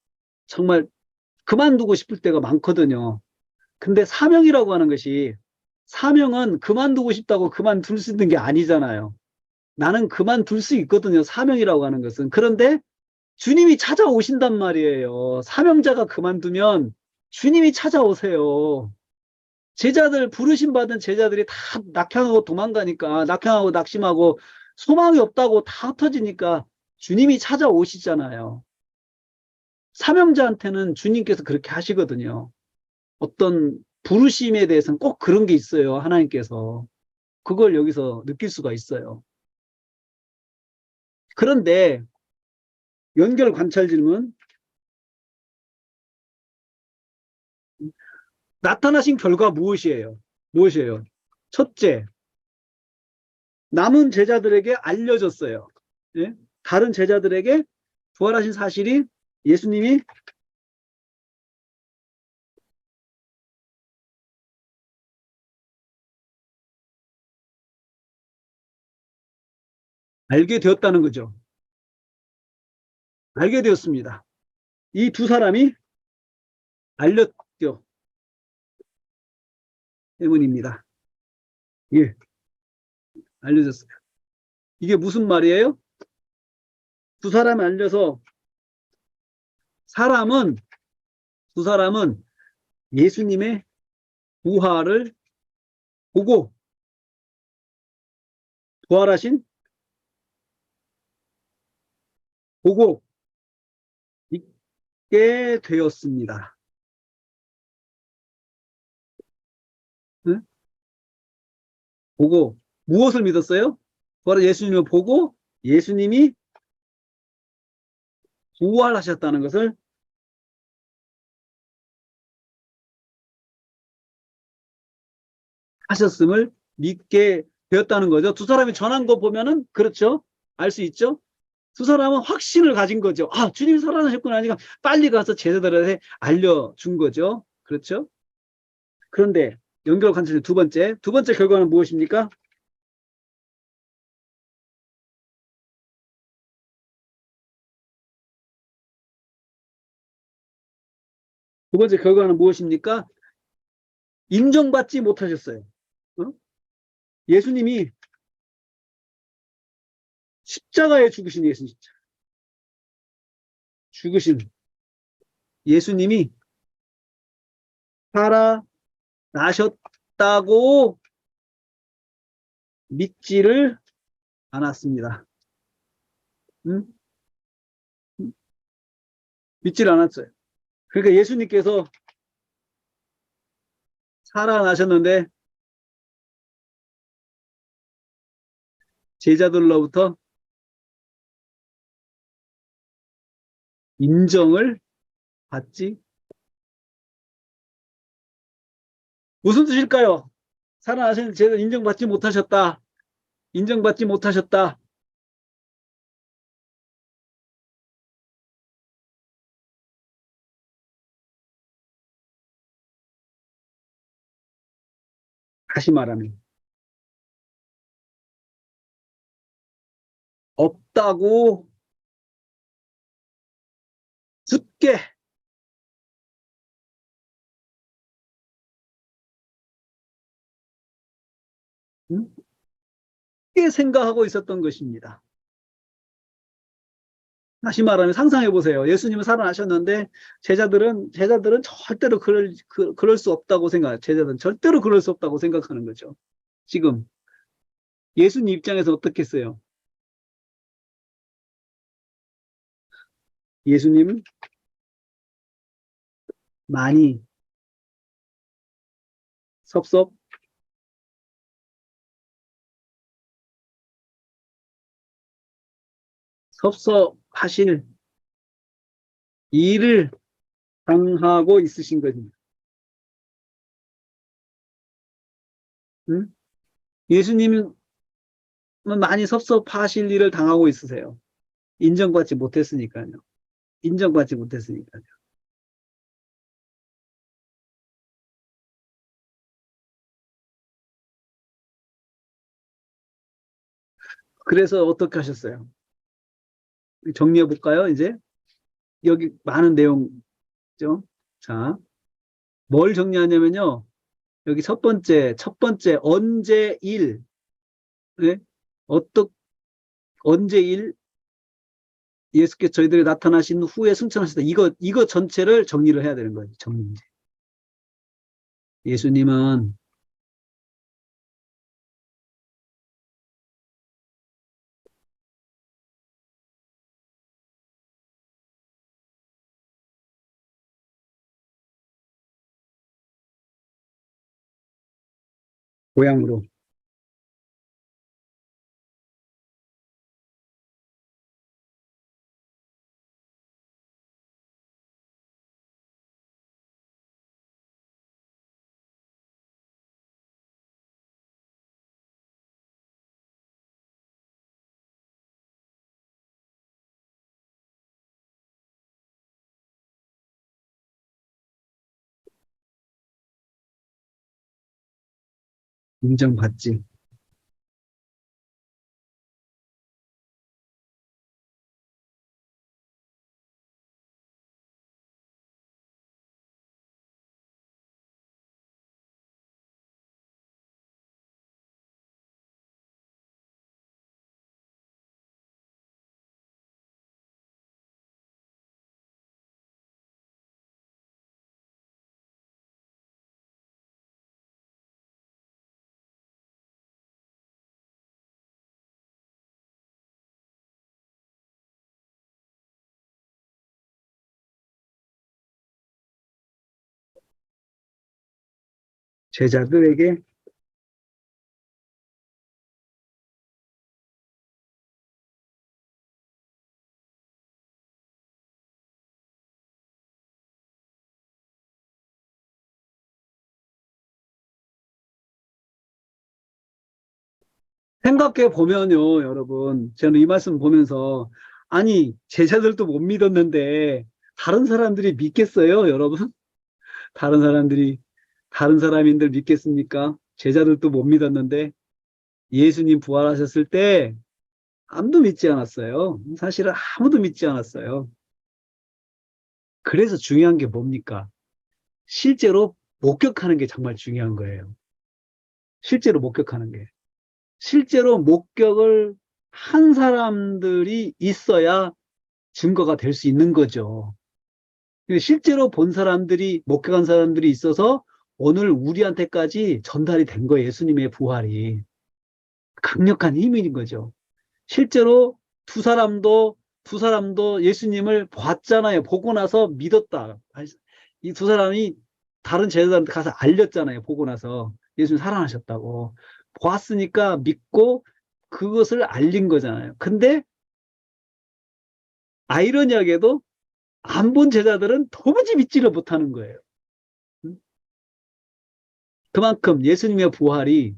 정말 그만두고 싶을 때가 많거든요. 근데 사명이라고 하는 것이 사명은 그만두고 싶다고 그만둘 수 있는 게 아니잖아요. 나는 그만둘 수 있거든요. 사명이라고 하는 것은. 그런데 주님이 찾아오신단 말이에요. 사명자가 그만두면 주님이 찾아오세요. 제자들, 부르심 받은 제자들이 다 낙향하고 도망가니까, 낙향하고 낙심하고 소망이 없다고 다 흩어지니까 주님이 찾아오시잖아요. 사명자한테는 주님께서 그렇게 하시거든요. 어떤 부르심에 대해서는 꼭 그런 게 있어요. 하나님께서. 그걸 여기서 느낄 수가 있어요. 그런데 연결 관찰 질문. 나타나신 결과 무엇이에요? 무엇이에요? 첫째, 남은 제자들에게 알려졌어요. 예? 다른 제자들에게 부활하신 사실이 예수님이 알게 되었다는 거죠. 알게 되었습니다. 이 두 사람이 알렸죠. 때문입니다. 예, 알려졌어요. 이게 무슨 말이에요? 두 사람이 알려서 사람은, 두 사람은 예수님의 부활을 보고 부활하신 보고 있게 되었습니다. 응? 보고 무엇을 믿었어요? 부활한 예수님을 보고 예수님이 부활하셨다는 것을 하셨음을 믿게 되었다는 거죠. 두 사람이 전한 거 보면은 그렇죠. 알 수 있죠. 두 사람은 확신을 가진 거죠. 아, 주님이 살아나셨구나 하니까 빨리 가서 제자들한테 알려준 거죠. 그렇죠. 그런데 연결 관찰의 두 번째 결과는 무엇입니까? 두 번째 결과는 무엇입니까? 인정받지 못하셨어요. 어? 예수님이 십자가에 죽으신 예수님, 죽으신 예수님이 살아나셨다고 믿지를 않았습니다. 응? 믿지를 않았어요. 그러니까 예수님께서 살아나셨는데 제자들로부터 인정을 받지 무슨 뜻일까요? 살아나신 제자들 인정받지 못하셨다. 인정받지 못하셨다. 다시 말하면 없다고 굳게 응? 굳게 생각하고 있었던 것입니다. 다시 말하면 상상해 보세요. 예수님은 살아나셨는데 제자들은 절대로 그럴 수 없다고 생각해요. 제자들은 절대로 그럴 수 없다고 생각하는 거죠. 지금 예수님 입장에서 어떻겠어요? 예수님은 많이 섭섭 섭섭하실 일을 당하고 있으신 겁니다. 응? 예수님은 많이 섭섭하실 일을 당하고 있으세요. 인정받지 못했으니까요. 인정받지 못했으니까요. 그래서 어떻게 하셨어요? 정리해 볼까요? 이제 여기 많은 내용죠. 자, 뭘 정리하냐면요. 여기 첫 번째 언제 일, 네? 어떻 언제 일 예수께서 저희들이 나타나신 후에 승천하셨다. 이거 전체를 정리를 해야 되는 거예요. 정리. 예수님은 고향으로 인정받지. 제자들에게 생각해 보면요, 여러분. 저는 이 말씀 보면서 아니, 제자들도 못 믿었는데 다른 사람들이 믿겠어요, 여러분? 다른 사람인들 믿겠습니까? 제자들도 못 믿었는데 예수님 부활하셨을 때 아무도 믿지 않았어요. 사실은 아무도 믿지 않았어요. 그래서 중요한 게 뭡니까? 실제로 목격하는 게 정말 중요한 거예요. 실제로 목격하는 게. 실제로 목격을 한 사람들이 있어야 증거가 될 수 있는 거죠. 실제로 본 사람들이, 목격한 사람들이 있어서 오늘 우리한테까지 전달이 된 거예요. 예수님의 부활이. 강력한 힘인 거죠. 실제로 두 사람도 예수님을 봤잖아요. 보고 나서 믿었다. 이 두 사람이 다른 제자들한테 가서 알렸잖아요. 보고 나서 예수님 살아나셨다고. 보았으니까 믿고 그것을 알린 거잖아요. 근데 아이러니하게도 안 본 제자들은 도무지 믿지를 못하는 거예요. 그만큼 예수님의 부활이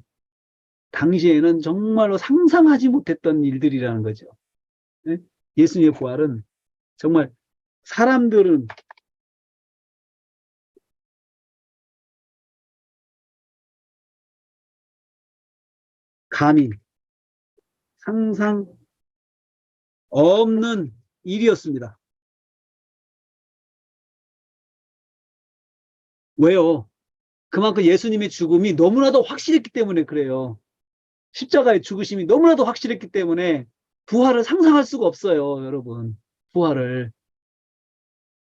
당시에는 정말로 상상하지 못했던 일들이라는 거죠. 예? 예수님의 부활은 정말 사람들은 감히 상상 없는 일이었습니다. 왜요? 그만큼 예수님의 죽음이 너무나도 확실했기 때문에 그래요. 십자가의 죽으심이 너무나도 확실했기 때문에 부활을 상상할 수가 없어요, 여러분. 부활을.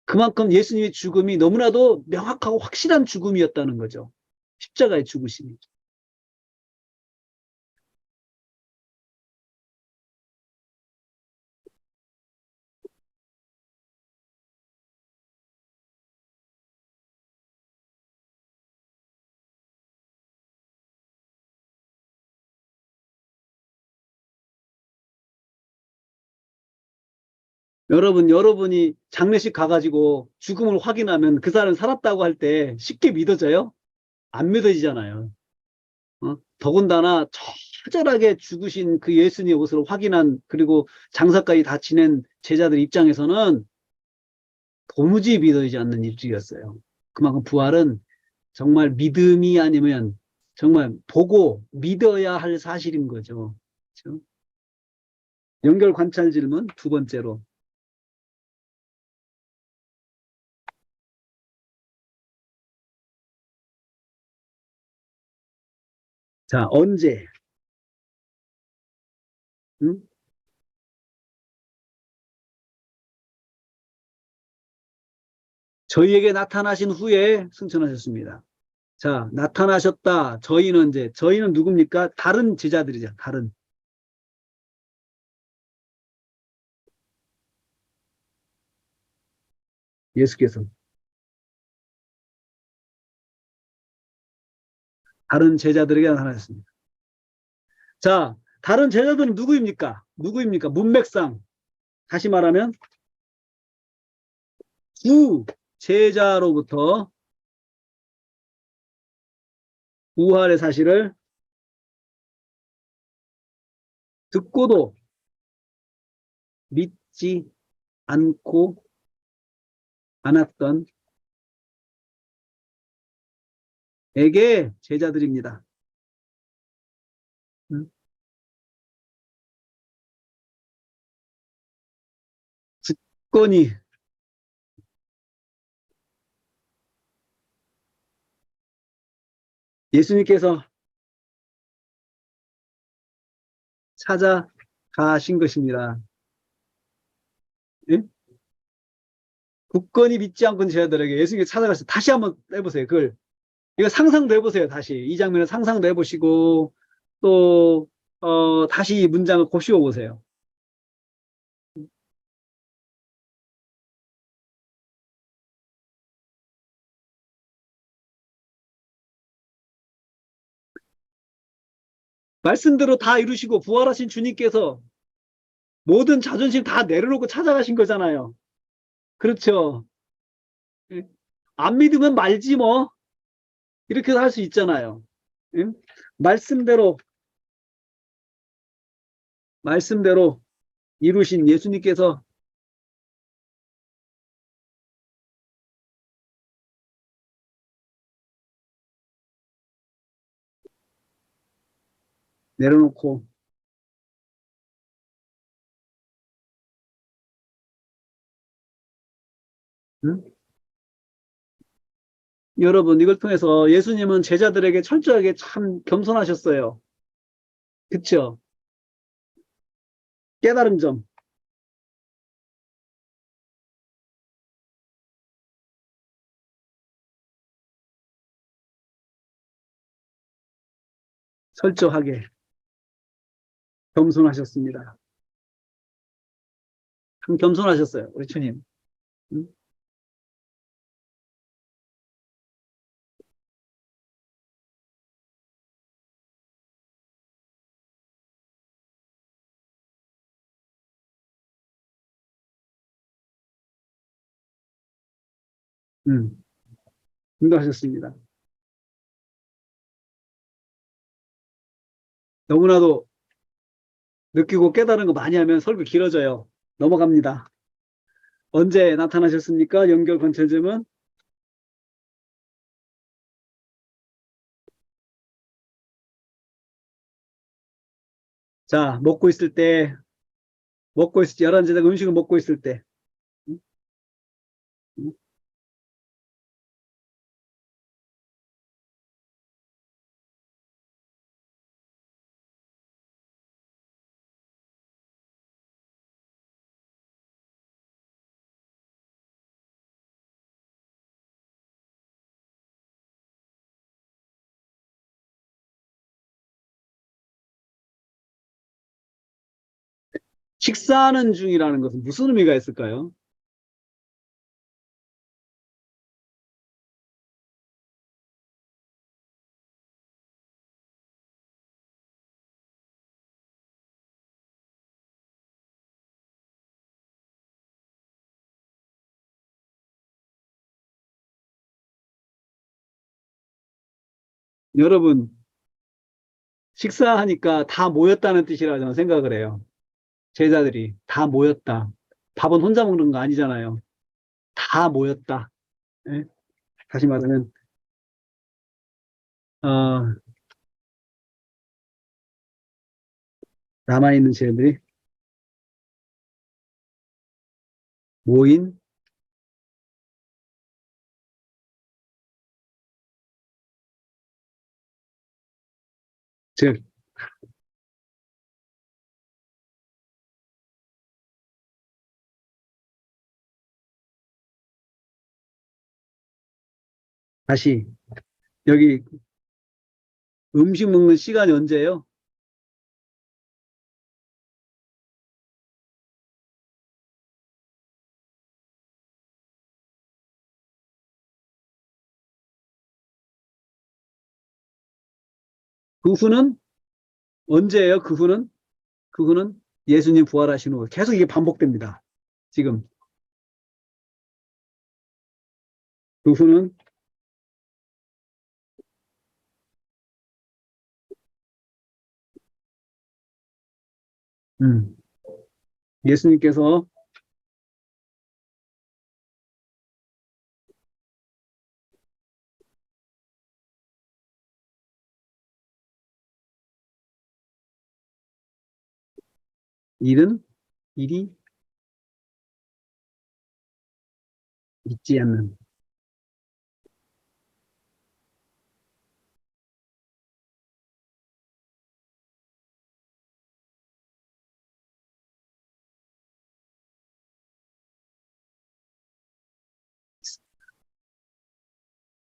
그만큼 예수님의 죽음이 너무나도 명확하고 확실한 죽음이었다는 거죠. 십자가의 죽으심이. 여러분이 장례식 가가지고 죽음을 확인하면 그 사람 살았다고 할 때 쉽게 믿어져요? 안 믿어지잖아요. 더군다나 처절하게 죽으신 그 예수님의 모습을 확인한, 그리고 장사까지 다 지낸 제자들 입장에서는 도무지 믿어지지 않는 일들이었어요. 그만큼 부활은 정말 믿음이 아니면 정말 보고 믿어야 할 사실인 거죠. 그렇죠? 연결 관찰 질문 두 번째로. 자, 언제? 응? 저희에게 나타나신 후에 승천하셨습니다. 자, 나타나셨다. 저희는 누굽니까? 다른 제자들이죠. 다른. 예수께서. 다른 제자들에게 나타나셨습니다. 자, 다른 제자들은 누구입니까? 누구입니까? 문맥상. 다시 말하면, 주 제자로부터 부활의 사실을 듣고도 믿지 않고 않았던 에게 제자들입니다. 음? 굳건히 예수님께서 찾아가신 것입니다. 예? 굳건히 믿지 않고 제자들에게 예수님께서 찾아가서 다시 한번 해보세요. 이거 상상도 해보세요. 다시 이 장면을 상상도 해보시고 또 다시 이 문장을 고시어 보세요. 말씀대로 다 이루시고 부활하신 주님께서 모든 자존심 다 내려놓고 찾아가신 거잖아요. 그렇죠. 예? 안 믿으면 말지 뭐. 이렇게도 할 수 있잖아요. 예? 말씀대로 말씀대로 이루신 예수님께서 내려놓고. 응? 여러분, 이걸 통해서 예수님은 제자들에게 철저하게 참 겸손하셨어요. 그쵸? 깨달은 점, 철저하게 겸손하셨습니다. 참 겸손하셨어요, 우리 주님. 응? 응. 인도하셨습니다. 너무나도 느끼고 깨달은 거 많이 하면 설교 길어져요. 넘어갑니다. 언제 나타나셨습니까? 연결 관찰점은? 자, 먹고 있을 때, 열한 제자가 음식을 먹고 있을 때. 응? 응? 식사하는 중이라는 것은 무슨 의미가 있을까요? 여러분, 식사하니까 다 모였다는 뜻이라 저는 생각을 해요. 제자들이 다 모였다. 밥은 혼자 먹는 거 아니잖아요. 다 모였다. 예? 다시 말하면, 어, 남아있는 제자들이 모인, 즉, 다시, 여기 음식 먹는 시간이 언제예요? 그 후는 언제예요? 그 후는? 그 후는 예수님 부활하신 후. 계속 이게 반복됩니다. 지금. 그 후는, 음, 예수님께서 일은, 일이 있지 않는.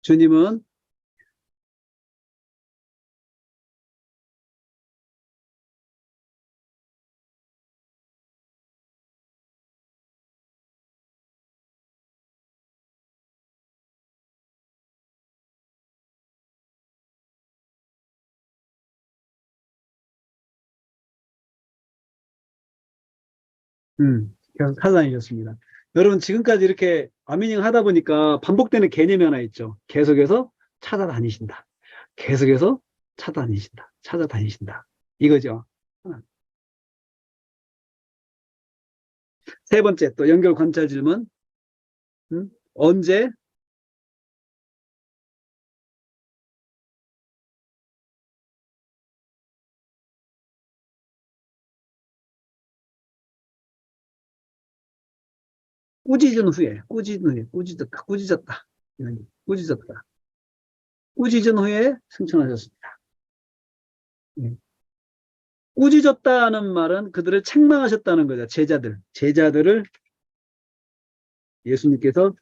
주님은 계속 찾아다니셨습니다. 여러분, 지금까지 이렇게 아미닝 하다 보니까 반복되는 개념이 하나 있죠. 계속해서 찾아다니신다. 계속해서 찾아다니신다. 찾아다니신다. 이거죠. 어. 세 번째, 또 연결 관찰 질문. 언제 꾸짖은 후에, 꾸짖은 후에, 꾸짖었다, 꾸짖었다. 꾸짖었다. 꾸짖은 후에 승천하셨습니다. 예. 꾸짖었다는 말은 그들을 책망하셨다는 거죠. 제자들. 제자들을 예수님께서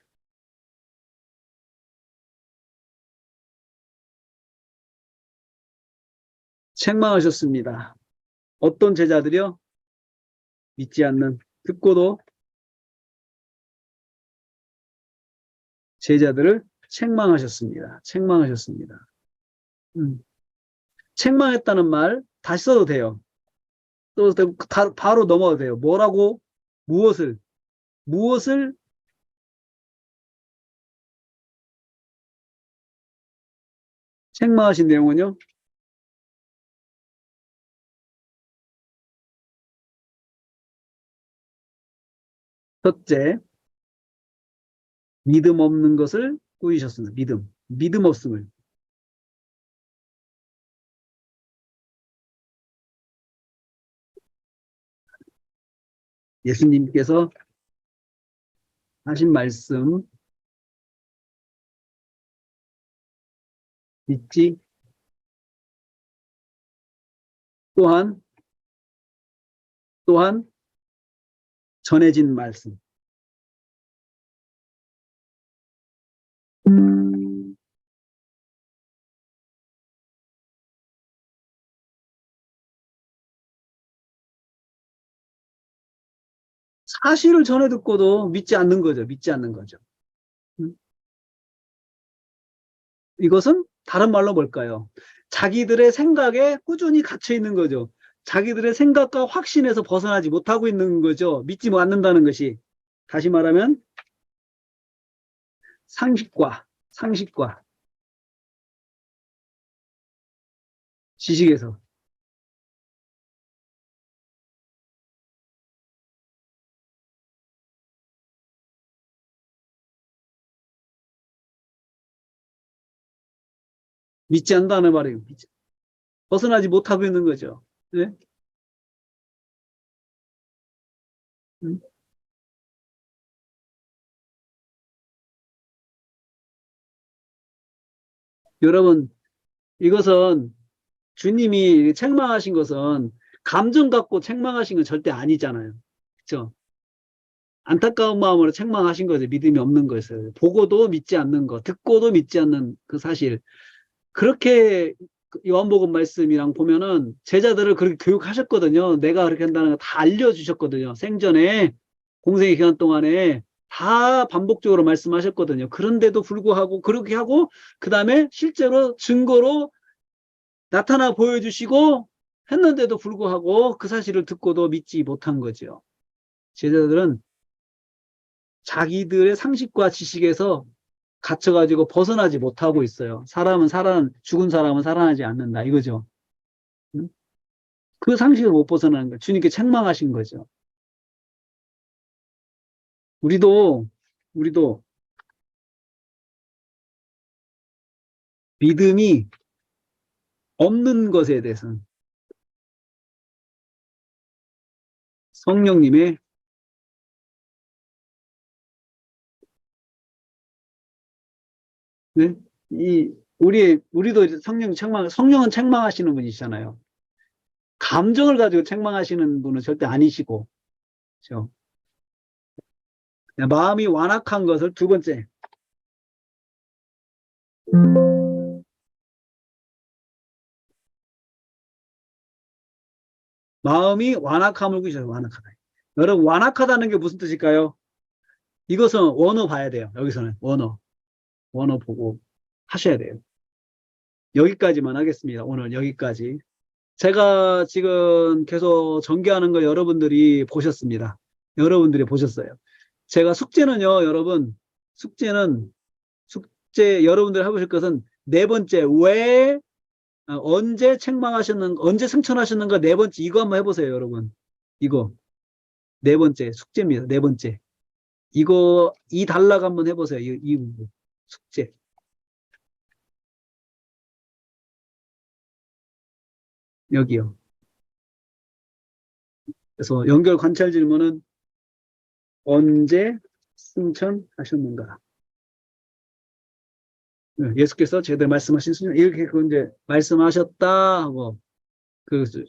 책망하셨습니다. 어떤 제자들이요? 믿지 않는, 듣고도 제자들을 책망하셨습니다. 책망하셨습니다. 음. 책망했다는 말 다시 써도 돼요. 써도 되고 바로 넘어가도 돼요. 뭐라고? 무엇을? 무엇을 책망하신 내용은요? 첫째, 믿음 없는 것을 꾸이셨습니다. 믿음. 믿음 없음을. 예수님께서 하신 말씀 믿지 또한 또한 전해진 말씀. 사실을 전해 듣고도 믿지 않는 거죠. 믿지 않는 거죠. 음? 이것은 다른 말로 뭘까요? 자기들의 생각에 꾸준히 갇혀 있는 거죠. 자기들의 생각과 확신에서 벗어나지 못하고 있는 거죠. 믿지 않는다는 것이. 다시 말하면 상식과 지식에서. 믿지 않는다는 말이에요. 벗어나지 못하고 있는 거죠. 네? 음? 여러분, 이것은 주님이 책망하신 것은 감정 갖고 책망하신 건 절대 아니잖아요. 그렇죠? 안타까운 마음으로 책망하신 거죠. 믿음이 없는 것을. 보고도 믿지 않는 것, 듣고도 믿지 않는 그 사실. 그렇게 요한복음 말씀이랑 보면은 제자들을 그렇게 교육하셨거든요. 내가 그렇게 한다는 거 다 알려주셨거든요. 생전에 공생의 기간 동안에 다 반복적으로 말씀하셨거든요. 그런데도 불구하고 그렇게 하고 그 다음에 실제로 증거로 나타나 보여주시고 했는데도 불구하고 그 사실을 듣고도 믿지 못한 거죠. 제자들은 자기들의 상식과 지식에서 갇혀가지고 벗어나지 못하고 있어요. 죽은 사람은 살아나지 않는다. 이거죠. 응? 그 상식을 못 벗어나는 거예요. 주님께 책망하신 거죠. 우리도 믿음이 없는 것에 대해서는 성령님의 네? 우리도 성령은 책망하시는 분이시잖아요. 감정을 가지고 책망하시는 분은 절대 아니시고, 그렇죠? 마음이 완악한 것을 두 번째, 마음이 완악함을 구시죠. 완악하다. 여러분, 완악하다는 게 무슨 뜻일까요? 이것은 원어 봐야 돼요. 여기서는 원어 보고 하셔야 돼요. 여기까지만 하겠습니다. 오늘 여기까지. 제가 지금 계속 전개하는 거 여러분들이 보셨습니다. 여러분들이 보셨어요. 제가 숙제는요, 여러분, 숙제는 여러분들이 해보실 것은 네 번째, 언제 승천하셨는가 네 번째, 이거 한번 해보세요, 여러분. 이거. 네 번째, 숙제입니다. 네 번째. 이 단락 한번 해보세요. 이 부분. 숙제. 여기요. 그래서 연결 관찰 질문은 언제 승천하셨는가? 네, 예수께서 제대로 말씀하신 순간 이렇게 이제 말씀하셨다 하고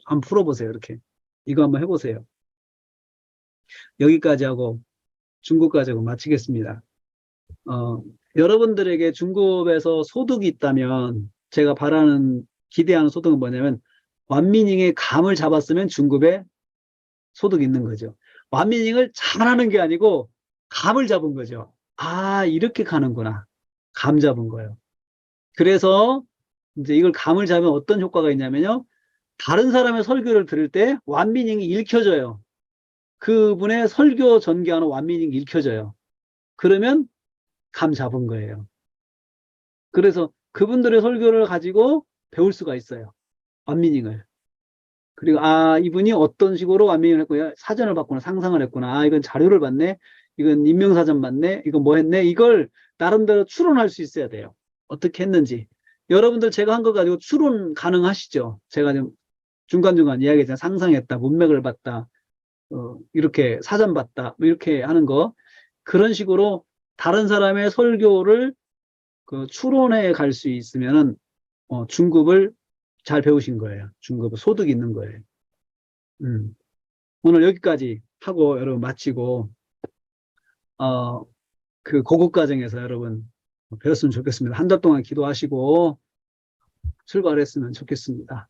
한번 풀어보세요. 이렇게. 이거 한번 해보세요. 여기까지 하고 중급까지 하고 마치겠습니다. 여러분들에게 중급에서 소득이 있다면 제가 기대하는 소득은 뭐냐면 완미닝의 감을 잡았으면 중급에 소득이 있는 거죠. 완미닝을 잘하는 게 아니고 감을 잡은 거죠. 아, 이렇게 가는구나. 감 잡은 거예요. 그래서 이제 이걸 감을 잡으면 어떤 효과가 있냐면요. 다른 사람의 설교를 들을 때 완미닝이 읽혀져요. 그분의 설교 전개하는 완미닝이 읽혀져요. 그러면 감 잡은 거예요. 그래서 그분들의 설교를 가지고 배울 수가 있어요. 완미닝을. 그리고 이분이 어떤 식으로 완미닝을 했구나. 사전을 봤구나. 상상을 했구나. 이건 자료를 봤네. 이건 인명사전 봤네. 이건 뭐 했네. 이걸 나름대로 추론할 수 있어야 돼요. 어떻게 했는지. 여러분들 제가 한 거 가지고 추론 가능하시죠? 제가 좀 중간중간 이야기했잖아요. 상상했다. 문맥을 봤다. 이렇게 사전 봤다. 뭐 이렇게 하는 거. 그런 식으로 다른 사람의 설교를 추론해 갈 수 있으면은 중급을 잘 배우신 거예요. 중급 소득이 있는 거예요. 오늘 여기까지 하고 여러분 마치고 고급 과정에서 여러분 배웠으면 좋겠습니다. 한 달 동안 기도하시고 출발했으면 좋겠습니다.